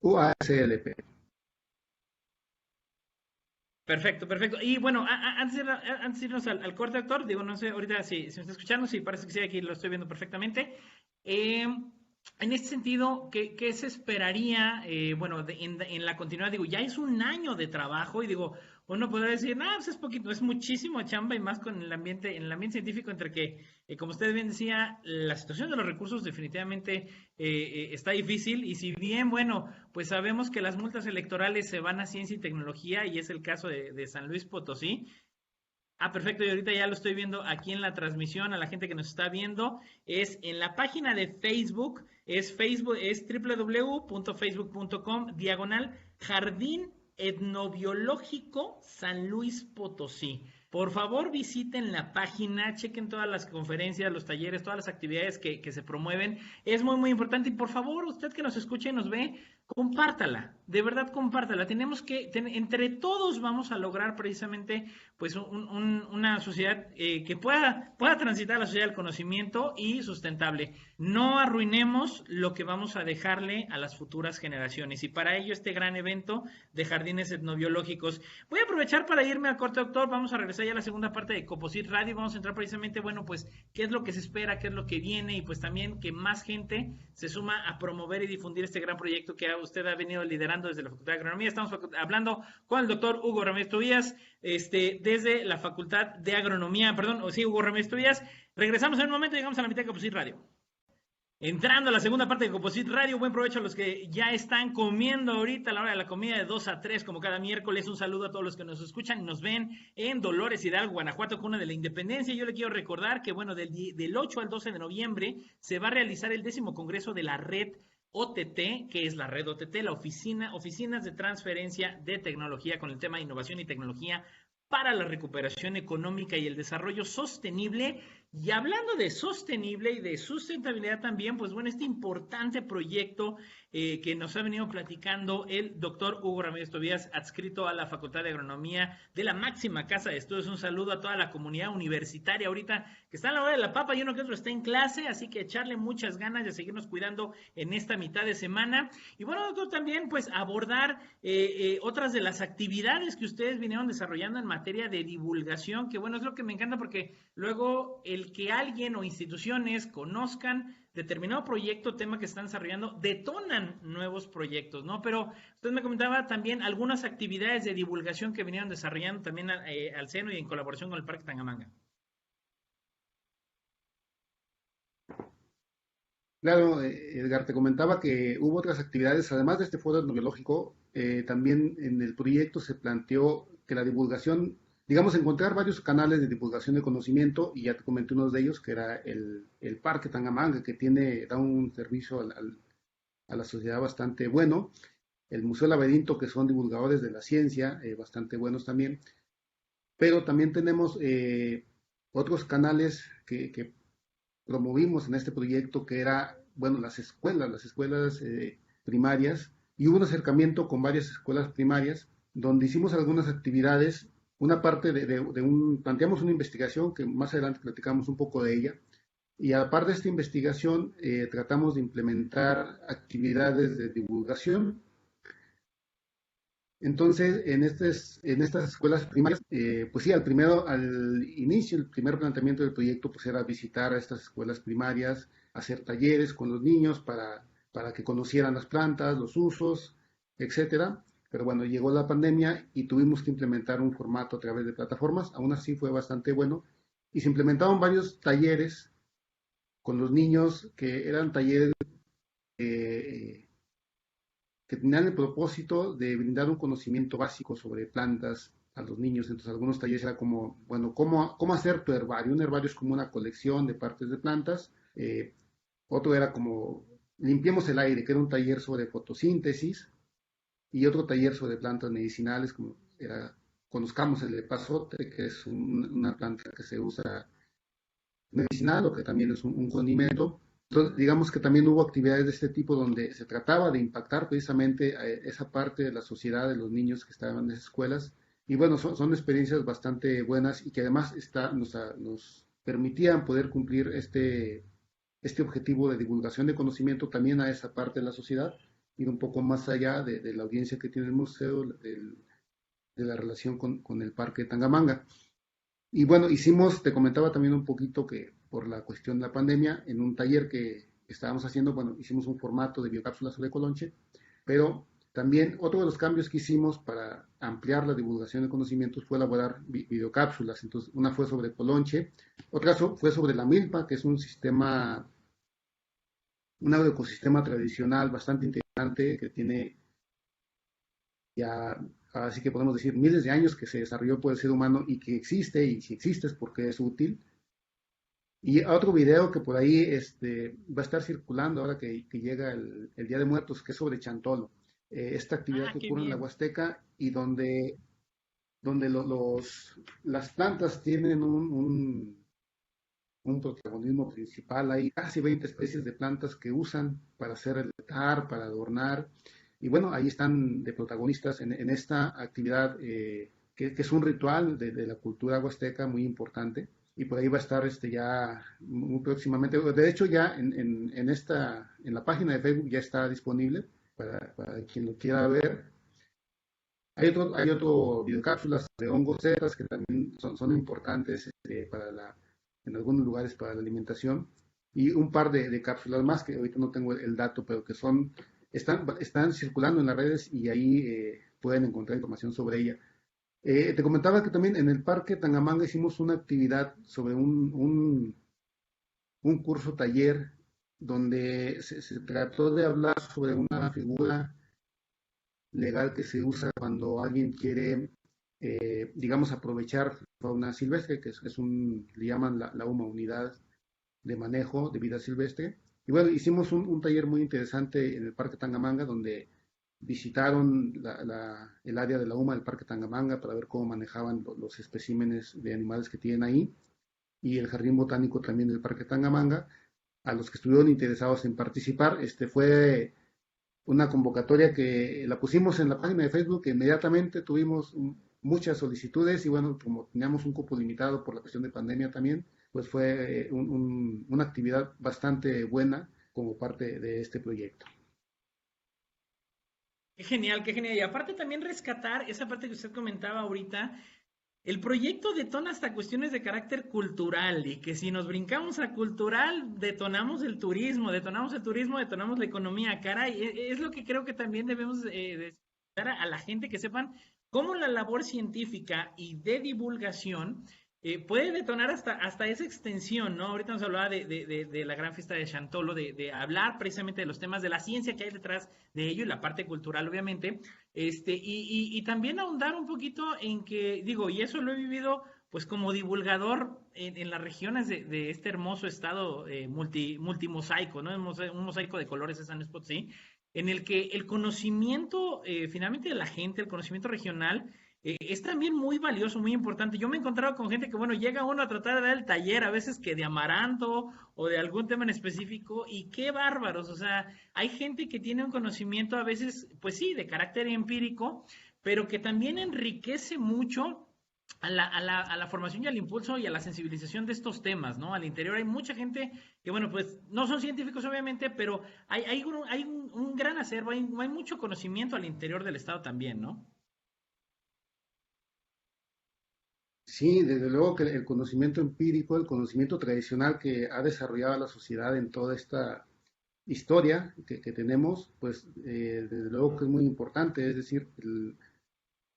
UASLP. Perfecto, perfecto. Y bueno, antes de irnos al corte, actor, digo, no sé, ahorita si me está escuchando, si parece que sí, aquí lo estoy viendo perfectamente. En este sentido, ¿qué se esperaría, bueno, en la continuidad? Digo, ya es un año de trabajo y digo, uno podría decir, no, pues es poquito, es muchísimo chamba y más con en el ambiente científico entre que, como usted bien decía, la situación de los recursos definitivamente está difícil y si bien, bueno, pues sabemos que las multas electorales se van a ciencia y tecnología y es el caso de San Luis Potosí. Ah, perfecto. Y ahorita ya lo estoy viendo aquí en la transmisión a la gente que nos está viendo. Es en la página de Facebook, es www.facebook.com Jardín Etnobiológico San Luis Potosí. Por favor, visiten la página, chequen todas las conferencias, los talleres, todas las actividades que se promueven. Es muy importante. Y por favor, usted que nos escucha y nos ve, compártala. De verdad, compártala. Tenemos entre todos vamos a lograr precisamente pues una sociedad que pueda transitar la sociedad del conocimiento y sustentable. No arruinemos lo que vamos a dejarle a las futuras generaciones y para ello este gran evento de jardines etnobiológicos. Voy a aprovechar para irme al corte, doctor. Vamos a regresar ya a la segunda parte de Coposit Radio. Vamos a entrar precisamente, bueno, pues qué es lo que se espera, qué es lo que viene y pues también que más gente se suma a promover y difundir este gran proyecto que usted ha venido liderando desde la Facultad de Agronomía. Estamos hablando con el doctor Hugo Ramírez Tobías, desde la Facultad de Agronomía, perdón, o sí, Hugo Ramírez Tobías. Regresamos en un momento y llegamos a la mitad de Composite Radio. Entrando a la segunda parte de Composite Radio, buen provecho a los que ya están comiendo ahorita a la hora de la comida de 2 a 3, como cada miércoles. Un saludo a todos los que nos escuchan y nos ven en Dolores Hidalgo, Guanajuato, cuna de la Independencia. Yo le quiero recordar que, bueno, del 8 al 12 de noviembre se va a realizar el 10º Congreso de la Red OTT, que es la red OTT, Oficinas de Transferencia de Tecnología, con el tema de innovación y tecnología para la recuperación económica y el desarrollo sostenible. Y hablando de sostenible y de sustentabilidad también, pues bueno, este importante proyecto que nos ha venido platicando el doctor Hugo Ramírez Tobías, adscrito a la Facultad de Agronomía de la máxima casa de estudios. Un saludo a toda la comunidad universitaria ahorita que está en la hora de la papa y uno que otro está en clase, así que echarle muchas ganas de seguirnos cuidando en esta mitad de semana. Y bueno, doctor, también pues abordar otras de las actividades que ustedes vinieron desarrollando en materia de divulgación, que bueno, es lo que me encanta porque luego el que alguien o instituciones conozcan determinado proyecto, tema que están desarrollando, detonan nuevos proyectos, ¿no? Pero usted me comentaba también algunas actividades de divulgación que vinieron desarrollando también al seno y en colaboración con el Parque Tangamanga. Claro, Edgar, te comentaba que hubo otras actividades, además de este foro etnológico, también en el proyecto se planteó que la divulgación, digamos, encontrar varios canales de divulgación de conocimiento, y ya te comenté uno de ellos, que era el Parque Tangamanga, que da un servicio a la sociedad bastante bueno, el Museo Laberinto, que son divulgadores de la ciencia, bastante buenos también, pero también tenemos otros canales que promovimos en este proyecto, que era, bueno, las escuelas primarias, y hubo un acercamiento con varias escuelas primarias, donde hicimos algunas actividades, una parte planteamos una investigación que más adelante platicamos un poco de ella, y aparte de esta investigación, tratamos de implementar actividades de divulgación. Entonces, en estas escuelas primarias, pues sí, al inicio, el primer planteamiento del proyecto, pues era visitar a estas escuelas primarias, hacer talleres con los niños para que conocieran las plantas, los usos, etcétera. Pero bueno, llegó la pandemia y tuvimos que implementar un formato a través de plataformas. Aún así fue bastante bueno. Y se implementaron varios talleres con los niños, que eran talleres eh, que tenían el propósito de brindar un conocimiento básico sobre plantas a los niños. Entonces, algunos talleres era como, bueno, cómo hacer tu herbario. Un herbario es como una colección de partes de plantas. Otro era como, limpiemos el aire, que era un taller sobre fotosíntesis. Y otro taller sobre plantas medicinales, como era, conozcamos el epazote, que es una planta que se usa medicinal, o que también es un condimento. Entonces, digamos que también hubo actividades de este tipo donde se trataba de impactar precisamente a esa parte de la sociedad, de los niños que estaban en esas escuelas. Y bueno, son experiencias bastante buenas, y que además nos permitían poder cumplir este objetivo de divulgación de conocimiento también a esa parte de la sociedad, ir un poco más allá de la audiencia que tiene el museo, de la relación con el Parque Tangamanga. Y bueno, te comentaba también un poquito que por la cuestión de la pandemia, en un taller que estábamos haciendo, bueno, hicimos un formato de biocápsulas sobre Colonche, pero también otro de los cambios que hicimos para ampliar la divulgación de conocimientos fue elaborar videocápsulas. Entonces, una fue sobre Colonche, otra fue sobre la milpa, que es un agroecosistema tradicional bastante interesante, que tiene ya, así que podemos decir, miles de años que se desarrolló por el ser humano, y que existe, y si existe es porque es útil. Y otro video que por ahí va a estar circulando ahora que llega el Día de Muertos, que es sobre Chantolo. Esta actividad Ah, que qué ocurre en la bien. Huasteca, y donde las plantas tienen un protagonismo principal. Hay casi 20 especies de plantas que usan para hacer el altar, para adornar. Y bueno, ahí están de protagonistas en esta actividad, que es un ritual de la cultura huasteca muy importante. Y por ahí va a estar ya muy próximamente. De hecho, ya en la página de Facebook ya está disponible para quien lo quiera ver. Hay otro videocápsulas de hongos zetas, que también son importantes, en algunos lugares para la alimentación, y un par de cápsulas más que ahorita no tengo el dato, pero que están circulando en las redes, y ahí pueden encontrar información sobre ella. Te comentaba que también en el Parque Tangamanga hicimos una actividad sobre un curso taller, donde se trató de hablar sobre una figura legal que se usa cuando alguien quiere, digamos, aprovechar fauna silvestre, que le llaman la UMA, Unidad de Manejo de Vida Silvestre. Y bueno, hicimos un taller muy interesante en el Parque Tangamanga, donde visitaron el área de la UMA del Parque Tangamanga para ver cómo manejaban los especímenes de animales que tienen ahí, y el Jardín Botánico también del Parque Tangamanga. A los que estuvieron interesados en participar, fue una convocatoria que la pusimos en la página de Facebook, que inmediatamente tuvimos muchas solicitudes, y bueno, como teníamos un cupo limitado por la cuestión de pandemia también, pues fue una actividad bastante buena como parte de este proyecto. Qué genial, qué genial. Y aparte también rescatar esa parte que usted comentaba ahorita, El proyecto detona hasta cuestiones de carácter cultural y que si nos brincamos a cultural, detonamos el turismo, detonamos la economía. Caray, es lo que creo que también debemos de dar a la gente que sepan cómo la labor científica y de divulgación puede detonar hasta esa extensión, ¿no? Ahorita nos hablaba de la gran fiesta de Chantolo, de hablar precisamente de los temas de la ciencia que hay detrás de ello y la parte cultural, obviamente, y también ahondar un poquito en que, digo, y eso lo he vivido pues como divulgador en las regiones de este hermoso estado multimosaico, ¿no? Un mosaico de colores es San Spot, sí, en el que el conocimiento finalmente de la gente, el conocimiento regional, es también muy valioso, muy importante. Yo me he encontrado con gente que, bueno, llega uno a tratar de dar el taller, a veces que de amaranto o de algún tema en específico, y qué bárbaros, o sea, hay gente que tiene un conocimiento a veces, pues sí, de carácter empírico, pero que también enriquece mucho a la formación y al impulso y a la sensibilización de estos temas, ¿no? Al interior hay mucha gente que, bueno, pues no son científicos obviamente, pero hay un gran acervo, hay mucho conocimiento al interior del Estado también, ¿no? Sí, desde luego que el conocimiento empírico, el conocimiento tradicional que ha desarrollado la sociedad en toda esta historia que tenemos, pues desde luego que es muy importante. Es decir,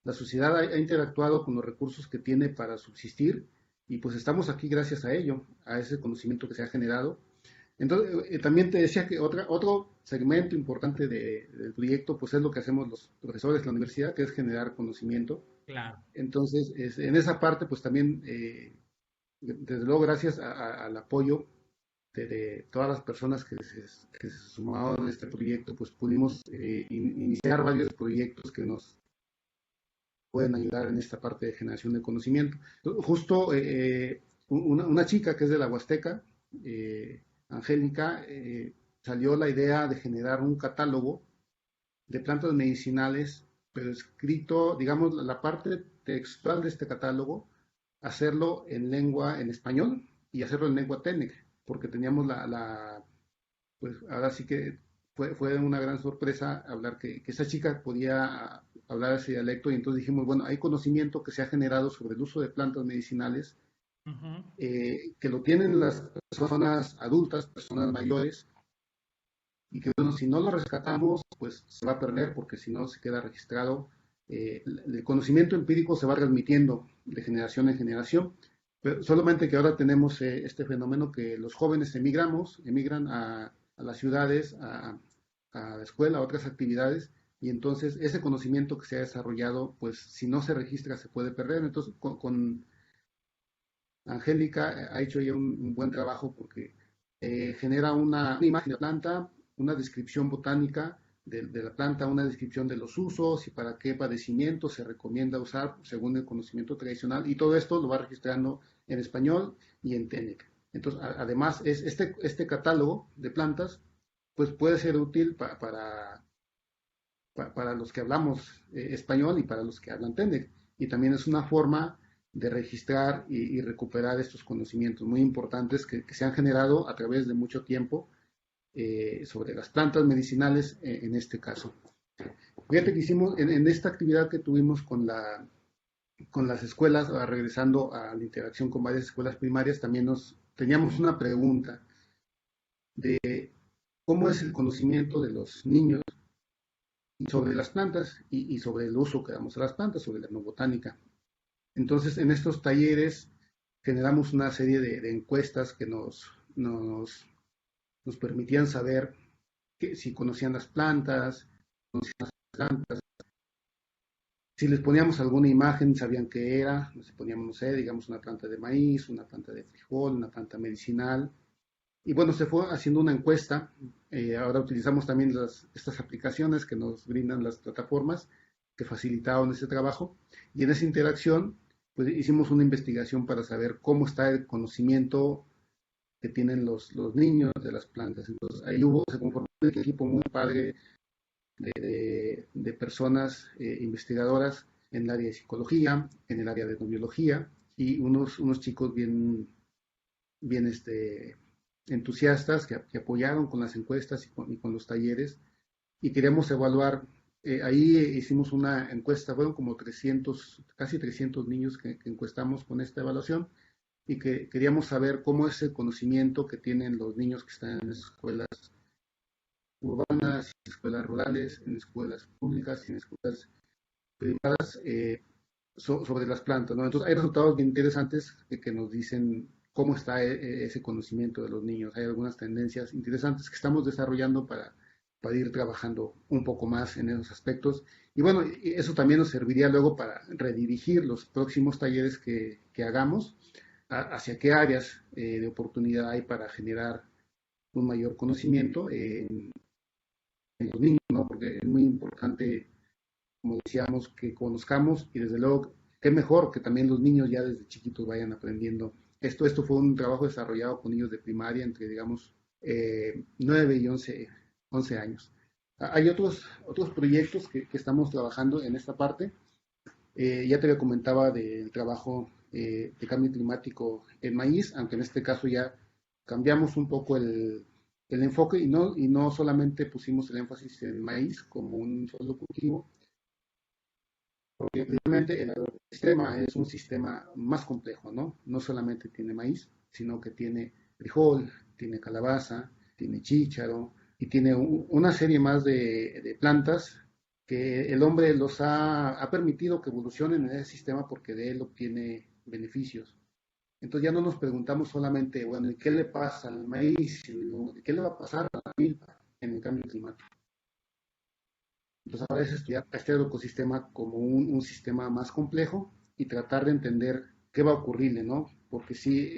la sociedad ha interactuado con los recursos que tiene para subsistir y pues estamos aquí gracias a ello, a ese conocimiento que se ha generado. Entonces, también te decía que otro segmento importante del proyecto, pues es lo que hacemos los profesores de la universidad, que es generar conocimiento. Claro. Entonces, en esa parte, pues también, desde luego, gracias al apoyo de todas las personas que se sumaron a este proyecto, pues pudimos iniciar varios proyectos que nos pueden ayudar en esta parte de generación de conocimiento. Justo una chica que es de la Huasteca, Angélica, salió la idea de generar un catálogo de plantas medicinales, pero escrito, digamos, la parte textual de este catálogo, hacerlo en español y hacerlo en lengua técnica, porque teníamos pues ahora sí que fue una gran sorpresa hablar que esa chica podía hablar ese dialecto y entonces dijimos, bueno, hay conocimiento que se ha generado sobre el uso de plantas medicinales, Ujú. que lo tienen las personas adultas, personas mayores, y que bueno, si no lo rescatamos, pues se va a perder porque si no se queda registrado. El conocimiento empírico se va transmitiendo de generación en generación, pero solamente que ahora tenemos este fenómeno que los jóvenes emigran a las ciudades, a la escuela, a otras actividades, y entonces ese conocimiento que se ha desarrollado, pues si no se registra se puede perder. Entonces con Angélica ha hecho ya un buen trabajo porque genera una imagen de la planta, una descripción botánica la planta, una descripción de los usos y para qué padecimiento se recomienda usar según el conocimiento tradicional y todo esto lo va registrando en español y en técnica. Entonces, además, este catálogo de plantas pues puede ser útil para los que hablamos español y para los que hablan técnica. Y también es una forma de registrar y recuperar estos conocimientos muy importantes que se han generado a través de mucho tiempo sobre las plantas medicinales en este caso. Fíjate que hicimos en esta actividad que tuvimos con las escuelas, regresando a la interacción con varias escuelas primarias, también teníamos una pregunta de cómo es el conocimiento de los niños sobre las plantas y sobre el uso que damos a las plantas, sobre la etnobotánica. Entonces, en estos talleres generamos una serie de encuestas que nos permitían saber si conocían las plantas, si les poníamos alguna imagen, sabían qué era, si poníamos, no sé, digamos una planta de maíz, una planta de frijol, una planta medicinal. Y bueno, se fue haciendo una encuesta. Ahora utilizamos también estas aplicaciones que nos brindan las plataformas que facilitaron ese trabajo. Y en esa interacción, pues hicimos una investigación para saber cómo está el conocimiento que tienen los niños de las plantas. Entonces, ahí se conformó un equipo muy padre de personas investigadoras en el área de psicología, en el área de biología, y unos chicos bien entusiastas que apoyaron con las encuestas y con los talleres, y queremos evaluar Ahí hicimos una encuesta, fueron como 300, casi 300 niños que encuestamos con esta evaluación y que queríamos saber cómo es el conocimiento que tienen los niños que están en escuelas urbanas, en escuelas rurales, en escuelas públicas y en escuelas privadas sobre las plantas, ¿no? Entonces hay resultados bien interesantes que nos dicen cómo está ese conocimiento de los niños. Hay algunas tendencias interesantes que estamos desarrollando para ir trabajando un poco más en esos aspectos. Y bueno, eso también nos serviría luego para redirigir los próximos talleres que hagamos hacia qué áreas de oportunidad hay para generar un mayor conocimiento en los niños, ¿no? Porque es muy importante, como decíamos, que conozcamos y desde luego, qué mejor que también los niños ya desde chiquitos vayan aprendiendo. Esto fue un trabajo desarrollado con niños de primaria entre, digamos, 9 y 11 años. Hay otros proyectos que estamos trabajando en esta parte. Ya te comentaba del trabajo de cambio climático en maíz, aunque en este caso ya cambiamos un poco el enfoque y no solamente pusimos el énfasis en maíz como un solo cultivo, porque realmente el sistema es un sistema más complejo, ¿no? No solamente tiene maíz, sino que tiene frijol, tiene calabaza, tiene chícharo y tiene una serie más de plantas que el hombre ha permitido que evolucionen en ese sistema porque de él obtiene beneficios. Entonces ya no nos preguntamos solamente, bueno, ¿y qué le pasa al maíz? ¿Qué le va a pasar a la milpa en el cambio climático? Entonces ahora es estudiar este ecosistema como un sistema más complejo y tratar de entender qué va a ocurrirle, ¿no? Porque sí,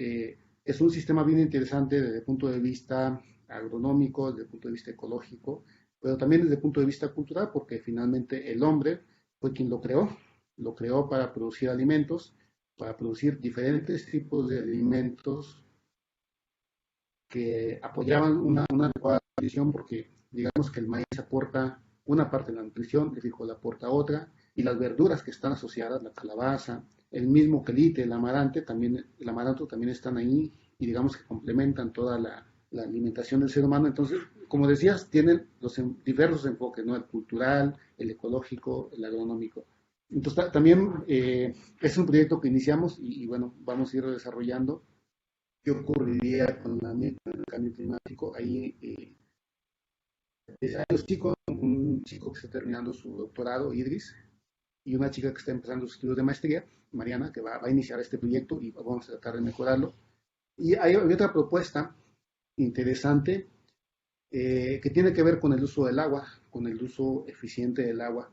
es un sistema bien interesante desde el punto de vista agronómico, desde el punto de vista ecológico, pero también desde el punto de vista cultural, porque finalmente el hombre fue quien lo creó para producir alimentos, para producir diferentes tipos de alimentos que apoyaban una adecuada nutrición, porque digamos que el maíz aporta una parte de la nutrición, el frijol aporta otra, y las verduras que están asociadas, la calabaza, el mismo quelite, el amaranto también están ahí, y digamos que complementan toda la alimentación del ser humano. Entonces, como decías, tienen los diversos enfoques, ¿no? El cultural, el ecológico, el agronómico. Entonces, también es un proyecto que iniciamos y bueno, vamos a ir desarrollando qué ocurriría con el cambio climático. Ahí hay dos chicos, un chico que está terminando su doctorado, Idris, y una chica que está empezando sus estudios de maestría, Mariana, que va a iniciar este proyecto y vamos a tratar de mejorarlo. Y hay otra propuesta interesante que tiene que ver con el uso del agua, con el uso eficiente del agua,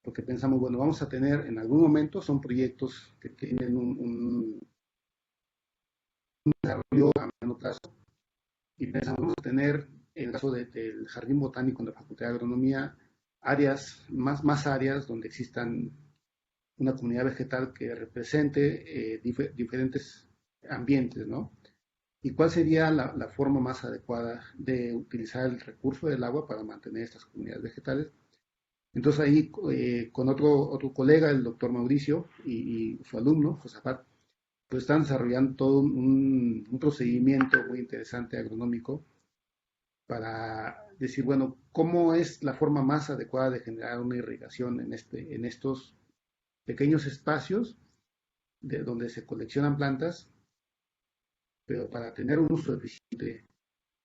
porque pensamos, bueno, vamos a tener en algún momento, son proyectos que tienen un desarrollo a mediano plazo, y pensamos tener, en el caso del Jardín Botánico de la Facultad de Agronomía, más áreas donde existan una comunidad vegetal que represente diferentes ambientes, ¿no? ¿Y cuál sería la forma más adecuada de utilizar el recurso del agua para mantener estas comunidades vegetales? Entonces ahí con otro colega, el doctor Mauricio, y su alumno, Josafat, pues están desarrollando todo un procedimiento muy interesante agronómico para decir, bueno, ¿cómo es la forma más adecuada de generar una irrigación en estos pequeños espacios donde se coleccionan plantas, pero para tener un uso eficiente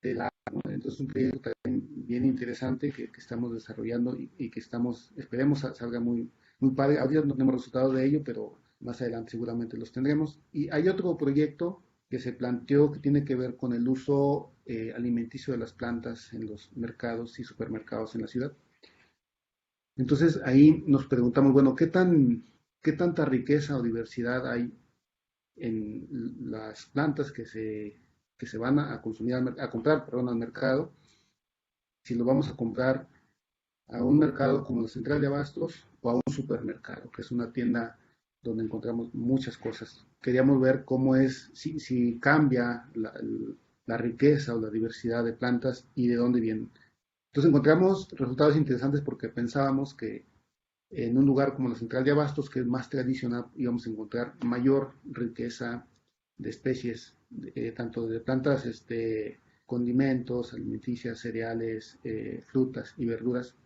del agua, ¿no? Entonces es un proyecto también bien interesante que estamos desarrollando y que esperemos salga muy padre. Ahorita no tenemos resultados de ello, pero más adelante seguramente los tendremos. Y hay otro proyecto que se planteó que tiene que ver con el uso alimenticio de las plantas en los mercados y supermercados en la ciudad. Entonces ahí nos preguntamos, bueno, qué tanta riqueza o diversidad hay en las plantas que se van a consumir, a comprar, perdón, al mercado? Si lo vamos a comprar a un mercado como la Central de Abastos o a un supermercado, que es una tienda donde encontramos muchas cosas. Queríamos ver cómo es, si cambia la riqueza o la diversidad de plantas y de dónde vienen. Entonces encontramos resultados interesantes porque pensábamos que en un lugar como la Central de Abastos, que es más tradicional, íbamos a encontrar mayor riqueza de especies, tanto de plantas, condimentos, alimenticias, cereales, frutas y verduras,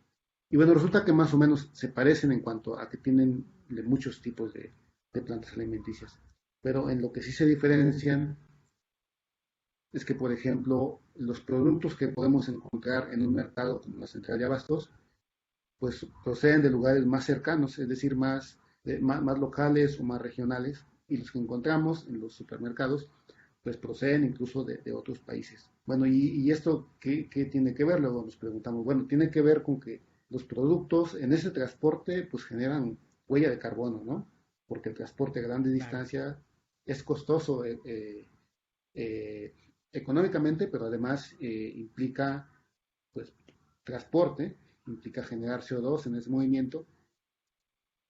Y bueno, resulta que más o menos se parecen en cuanto a que tienen de muchos tipos de plantas alimenticias. Pero en lo que sí se diferencian es que, por ejemplo, los productos que podemos encontrar en un mercado como la central de abastos, pues proceden de lugares más cercanos, es decir, más locales o más regionales, y los que encontramos en los supermercados, pues proceden incluso de otros países. Bueno, ¿y esto qué tiene que ver? Luego nos preguntamos, bueno, tiene que ver con que los productos en ese transporte pues generan huella de carbono, ¿no? Porque el transporte a grande Claro. distancia es costoso eh, económicamente, pero además implica pues transporte, implica generar CO2 en ese movimiento,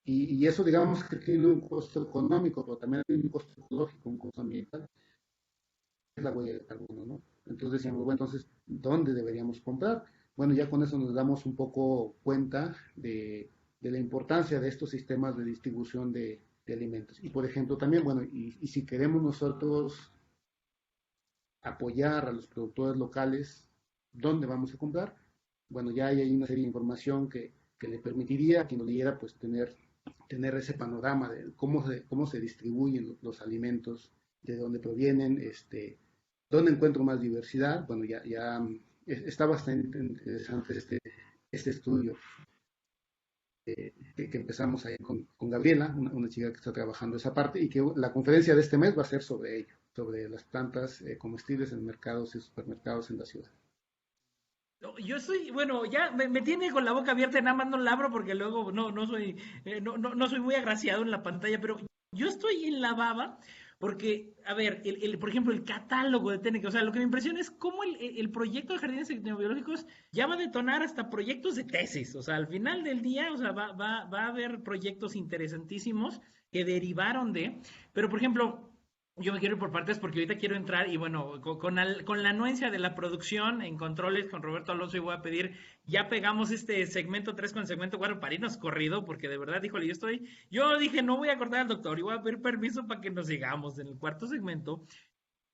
y eso digamos que tiene un costo económico, pero también tiene un costo ecológico, un costo ambiental, es la huella de carbono, ¿no? Entonces decíamos, bueno, entonces, ¿dónde deberíamos comprar? Bueno, ya con eso nos damos un poco cuenta de la importancia de estos sistemas de distribución de alimentos. Y por ejemplo, también, bueno, y si queremos nosotros apoyar a los productores locales, ¿dónde vamos a comprar? Bueno, ya hay una serie de información que le permitiría a quien lo leyera pues tener ese panorama de cómo se distribuyen los alimentos, de dónde provienen, dónde encuentro más diversidad. Bueno, ya está bastante interesante este estudio que empezamos ahí con Gabriela, una chica que está trabajando esa parte, y que la conferencia de este mes va a ser sobre ello, sobre las plantas comestibles en mercados y supermercados en la ciudad. No, yo soy, bueno, ya me tiene con la boca abierta y nada más no la abro porque luego no soy, no soy muy agraciado en la pantalla, pero yo estoy en la baba porque, a ver, por ejemplo, el catálogo de TNK, o sea, lo que me impresiona es cómo el proyecto de jardines tecnobiológicos ya va a detonar hasta proyectos de tesis, o sea, al final del día, o sea, va a haber proyectos interesantísimos que derivaron de, pero por ejemplo, yo me quiero ir por partes porque ahorita quiero entrar y bueno, con la anuencia de la producción en controles con Roberto Alonso y voy a pedir, ya pegamos este segmento 3 con el segmento 4 para irnos corrido porque de verdad, híjole, yo dije no voy a cortar al doctor y voy a pedir permiso para que nos sigamos en el cuarto segmento.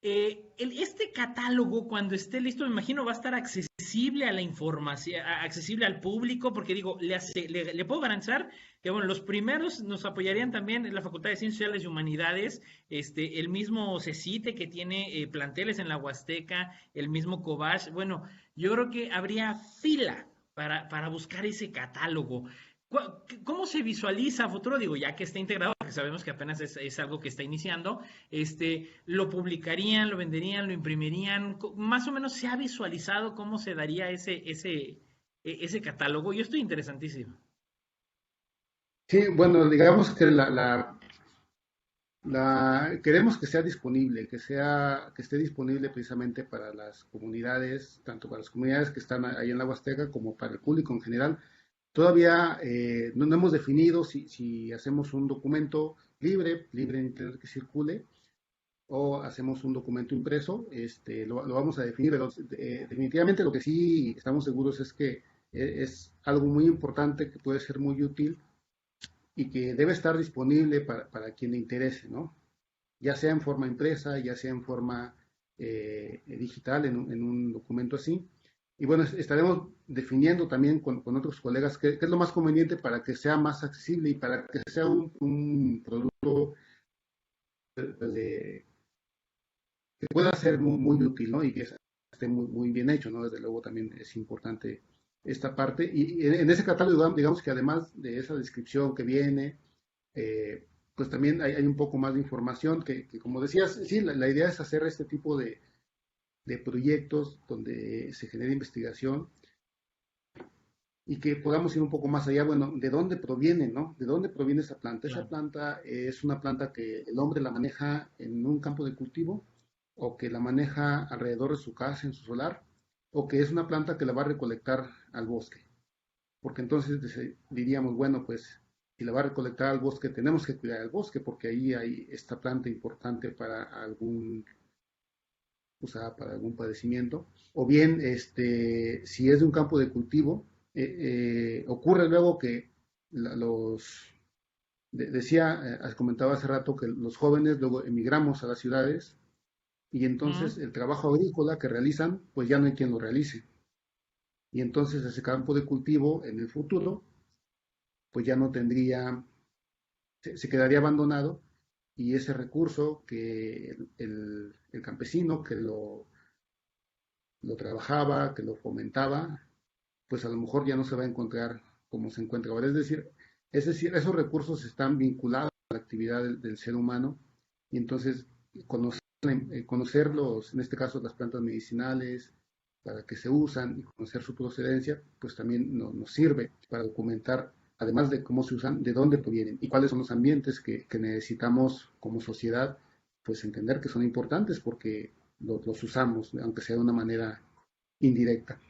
Este catálogo, cuando esté listo, me imagino va a estar accesible a la información, accesible al público, porque digo, le puedo garantizar que, bueno, los primeros nos apoyarían también en la Facultad de Ciencias Sociales y Humanidades, el mismo CECITE que tiene planteles en la Huasteca, el mismo Cobach. Bueno, yo creo que habría fila para buscar ese catálogo. ¿Cómo se visualiza a futuro? Digo, ya que está integrado, porque sabemos que apenas es algo que está iniciando, lo publicarían, lo venderían, lo imprimirían, más o menos se ha visualizado cómo se daría ese catálogo. Yo estoy interesantísimo. Sí, bueno, digamos que queremos que sea disponible, que esté disponible precisamente para las comunidades, tanto para las comunidades que están ahí en la Huasteca como para el público en general. Todavía no hemos definido si hacemos un documento libre en internet que circule, o hacemos un documento impreso, lo vamos a definir, pero definitivamente lo que sí estamos seguros es que es algo muy importante que puede ser muy útil y que debe estar disponible para quien le interese, ¿no? Ya sea en forma impresa, ya sea en forma digital, en un documento así. Y bueno, estaremos definiendo también con otros colegas qué es lo más conveniente para que sea más accesible y para que sea un producto de, que pueda ser muy útil, ¿no? Y que esté muy bien hecho, ¿no? Desde luego también es importante esta parte. Y en ese catálogo, digamos que además de esa descripción que viene, pues también hay un poco más de información que como decías, sí, la idea es hacer este tipo de proyectos donde se genere investigación y que podamos ir un poco más allá, bueno, ¿de dónde proviene, no? ¿De dónde proviene esa planta? Esa Claro. planta es una planta que el hombre la maneja en un campo de cultivo o que la maneja alrededor de su casa, en su solar, o que es una planta que la va a recolectar al bosque. Porque entonces diríamos, bueno, pues si la va a recolectar al bosque, tenemos que cuidar el bosque porque ahí hay esta planta importante usada para algún padecimiento, o bien si es de un campo de cultivo, ocurre luego que los, decía, comentaba hace rato que los jóvenes luego emigramos a las ciudades y entonces Mm, el trabajo agrícola que realizan, pues ya no hay quien lo realice. y entonces ese campo de cultivo en el futuro, pues ya no tendría, se quedaría abandonado y ese recurso que el campesino que lo trabajaba, que lo fomentaba, pues a lo mejor ya no se va a encontrar como se encuentra ahora. Es decir, esos recursos están vinculados a la actividad del ser humano y entonces conocer, conocerlos, en este caso las plantas medicinales, para qué se usan y conocer su procedencia, pues también nos sirve para documentar, además de cómo se usan, de dónde provienen y cuáles son los ambientes que necesitamos como sociedad, pues entender que son importantes porque los usamos, aunque sea de una manera indirecta.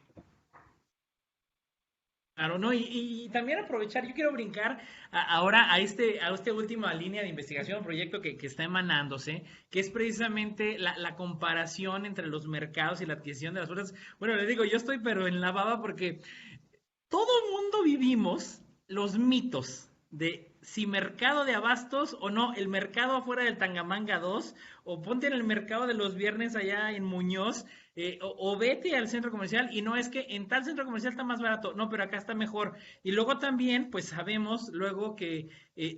Claro, ¿no? Y también aprovechar, yo quiero brincar ahora a esta última línea de investigación, proyecto que está emanándose, que es precisamente la comparación entre los mercados y la adquisición de las frutas. Bueno, le digo, yo estoy pero en la baba porque todo el mundo vivimos los mitos de si mercado de abastos o no, el mercado afuera del Tangamanga 2, o ponte en el mercado de los viernes allá en Muñoz, o vete al centro comercial y no es que en tal centro comercial está más barato, no, pero acá está mejor. Y luego también, pues sabemos luego que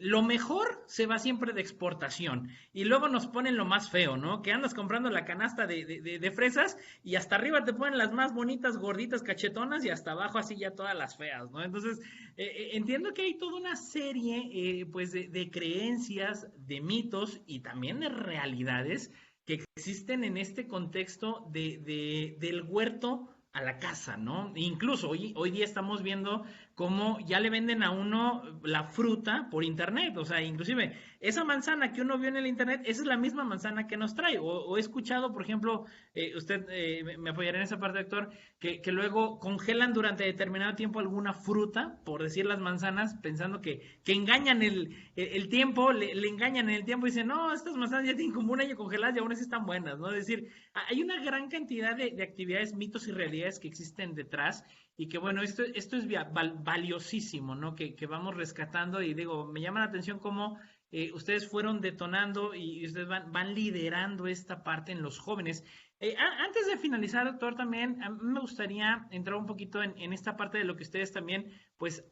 lo mejor se va siempre de exportación y luego nos ponen lo más feo, ¿no? Que andas comprando la canasta de fresas y hasta arriba te ponen las más bonitas, gorditas, cachetonas y hasta abajo así ya todas las feas, ¿no? Entonces, entiendo que hay toda una serie, pues, de creencias, de mitos y también de realidades que existen en este contexto del huerto a la casa, ¿no? Incluso hoy día estamos viendo cómo ya le venden a uno la fruta por internet, o sea, inclusive esa manzana que uno vio en el internet, esa es la misma manzana que nos trae, o he escuchado, por ejemplo, usted me apoyará en esa parte, doctor, que luego congelan durante determinado tiempo alguna fruta, por decir las manzanas, pensando que engañan el tiempo, le engañan en el tiempo y dicen, no, estas manzanas ya tienen como un año congeladas y aún así están buenas, ¿no? Es decir, hay una gran cantidad de actividades, mitos y realidades que existen detrás y que bueno, esto es valiosísimo, ¿no? Que vamos rescatando y digo, me llama la atención cómo ustedes fueron detonando y ustedes van liderando esta parte en los jóvenes. Antes de finalizar, doctor, también a mí me gustaría entrar un poquito en esta parte de lo que ustedes también, pues,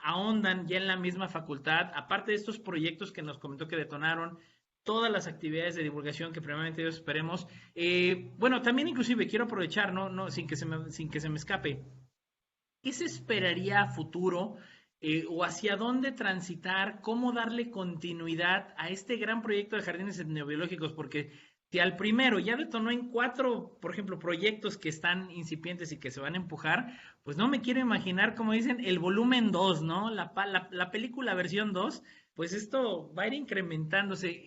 ahondan ya en la misma facultad, aparte de estos proyectos que nos comentó que detonaron, todas las actividades de divulgación que primeramente Dios esperemos. Bueno, también inclusive quiero aprovechar, ¿no? No, sin que se me escape. ¿Qué se esperaría a futuro o hacia dónde transitar, cómo darle continuidad a este gran proyecto de jardines etnobiológicos? Porque si al primero ya detonó en 4, por ejemplo, proyectos que están incipientes y que se van a empujar, pues no me quiero imaginar, como dicen, el volumen 2, ¿no? La película versión 2, pues esto va a ir incrementándose.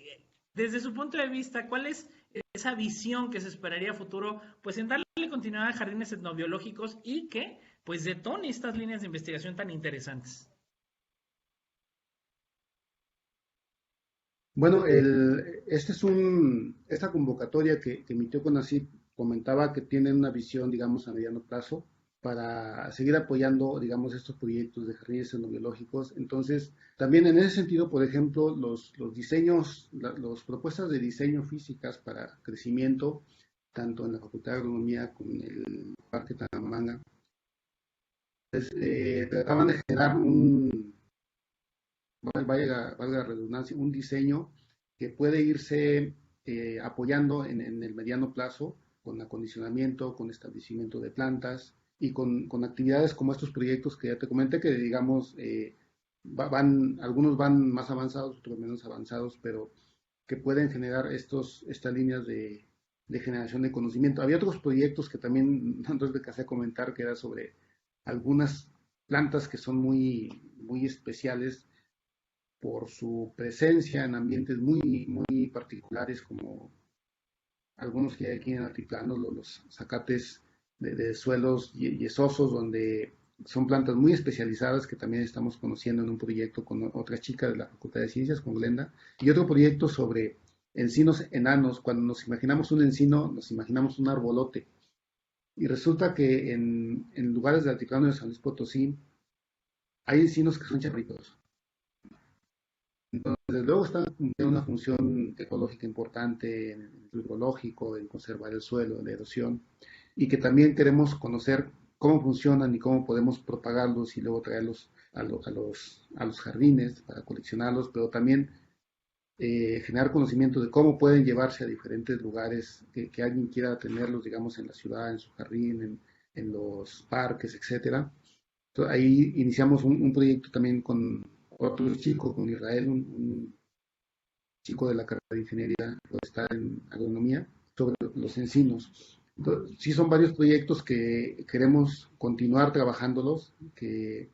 Desde su punto de vista, ¿cuál es esa visión que se esperaría a futuro? Pues en darle continuidad a jardines etnobiológicos y que pues detone estas líneas de investigación tan interesantes. Bueno, esta convocatoria que emitió CONACYT comentaba que tienen una visión, digamos, a mediano plazo para seguir apoyando, digamos, estos proyectos de jardines biológicos. Entonces, también en ese sentido, por ejemplo, los diseños, las propuestas de diseño físicas para crecimiento, tanto en la Facultad de Agronomía como en el Parque Tangamanga, pues, trataban de generar valga la redundancia, un diseño que puede irse apoyando en el mediano plazo con acondicionamiento, con establecimiento de plantas y con actividades como estos proyectos que ya te comenté, que digamos, algunos van más avanzados, otros menos avanzados, pero que pueden generar estas líneas de generación de conocimiento. Había otros proyectos que también, antes de que a comentar, que era sobre algunas plantas que son muy especiales por su presencia en ambientes muy particulares, como algunos que hay aquí en Altiplano, los zacates de suelos yesosos, donde son plantas muy especializadas que también estamos conociendo en un proyecto con otra chica de la Facultad de Ciencias, con Glenda, y otro proyecto sobre encinos enanos. Cuando nos imaginamos un encino, nos imaginamos un arbolote. Y resulta que en lugares del Altiplano de San Luis Potosí hay encinos que son chaparritos. Desde luego están cumpliendo una función ecológica importante en el hidrológico, en conservar el suelo, en la erosión, y que también queremos conocer cómo funcionan y cómo podemos propagarlos y luego traerlos a los jardines para coleccionarlos, pero también generar conocimiento de cómo pueden llevarse a diferentes lugares que alguien quiera tenerlos, digamos, en la ciudad, en su jardín, en los parques, etcétera. Entonces, ahí iniciamos un proyecto también con otro chico, con Israel, un chico de la carrera de ingeniería forestal en agronomía, sobre los encinos. Entonces, sí son varios proyectos que queremos continuar trabajándolos, que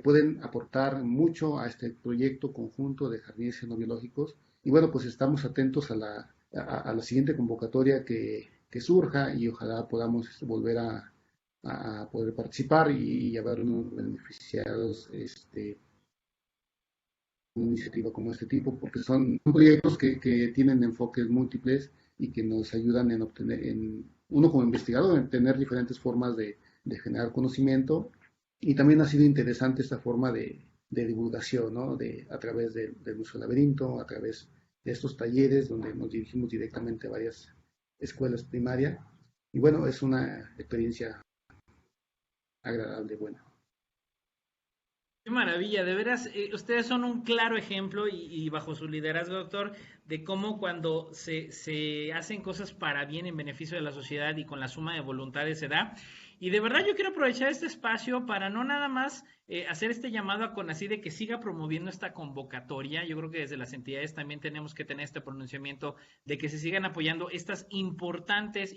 pueden aportar mucho a este proyecto conjunto de jardines xenobiológicos. Y bueno, pues estamos atentos a la siguiente convocatoria que surja y ojalá podamos volver a poder participar y a vernos beneficiados una iniciativa como este tipo, porque son proyectos que tienen enfoques múltiples y que nos ayudan en obtener, uno como investigador, en tener diferentes formas de generar conocimiento. Y también ha sido interesante esta forma de divulgación, ¿no? A través del Museo Laberinto, a través de estos talleres donde nos dirigimos directamente a varias escuelas primarias. Y bueno, es una experiencia agradable, buena. Qué maravilla, de veras, ustedes son un claro ejemplo y bajo su liderazgo, doctor, de cómo cuando se hacen cosas para bien en beneficio de la sociedad y con la suma de voluntades se da. Y de verdad yo quiero aprovechar este espacio para no nada más hacer este llamado a CONACYT de que siga promoviendo esta convocatoria. Yo creo que desde las entidades también tenemos que tener este pronunciamiento de que se sigan apoyando estos importantes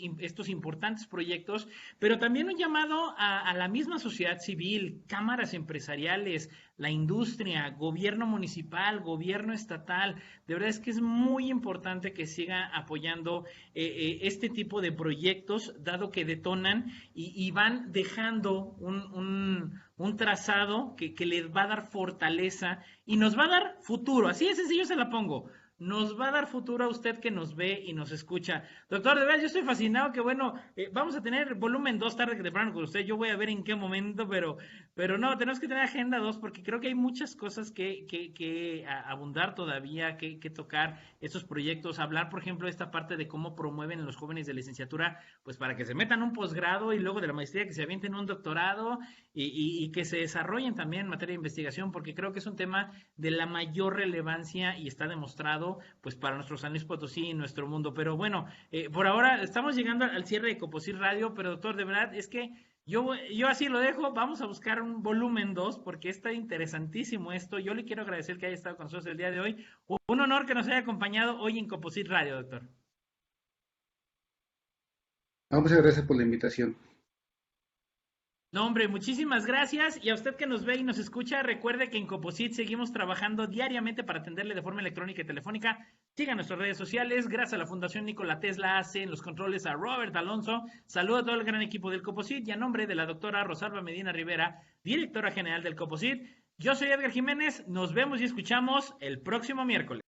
proyectos, pero también un llamado a la misma sociedad civil, cámaras empresariales, la industria, gobierno municipal, gobierno estatal. De verdad es que es muy importante que siga apoyando este tipo de proyectos, dado que detonan y van dejando un trazado que les va a dar fortaleza y nos va a dar futuro. Así de sencillo se la pongo. Nos va a dar futuro a usted que nos ve y nos escucha. Doctor, de verdad, yo estoy fascinado que, bueno, vamos a tener volumen 2 tarde que temprano con usted. Yo voy a ver en qué momento, pero no, tenemos que tener agenda 2 porque creo que hay muchas cosas que abundar todavía, que tocar estos proyectos. Hablar, por ejemplo, de esta parte de cómo promueven los jóvenes de licenciatura, pues para que se metan un posgrado y luego de la maestría que se avienten un doctorado y que se desarrollen también en materia de investigación, porque creo que es un tema de la mayor relevancia y está demostrado pues para nuestro San Luis Potosí y nuestro mundo. Pero bueno, por ahora estamos llegando al cierre de Coposit Radio, pero doctor, de verdad es que yo así lo dejo, vamos a buscar un volumen 2 porque está interesantísimo esto. Yo le quiero agradecer que haya estado con nosotros el día de hoy. Un honor que nos haya acompañado hoy en Coposit Radio, doctor. Muchas gracias por la invitación. No, hombre, muchísimas gracias. Y a usted que nos ve y nos escucha, recuerde que en Coposit seguimos trabajando diariamente para atenderle de forma electrónica y telefónica. Siga nuestras redes sociales. Gracias a la Fundación Nikola Tesla hace en los controles a Robert Alonso. Saludo a todo el gran equipo del Coposit y a nombre de la doctora Rosalba Medina Rivera, directora general del Coposit. Yo soy Edgar Jiménez. Nos vemos y escuchamos el próximo miércoles.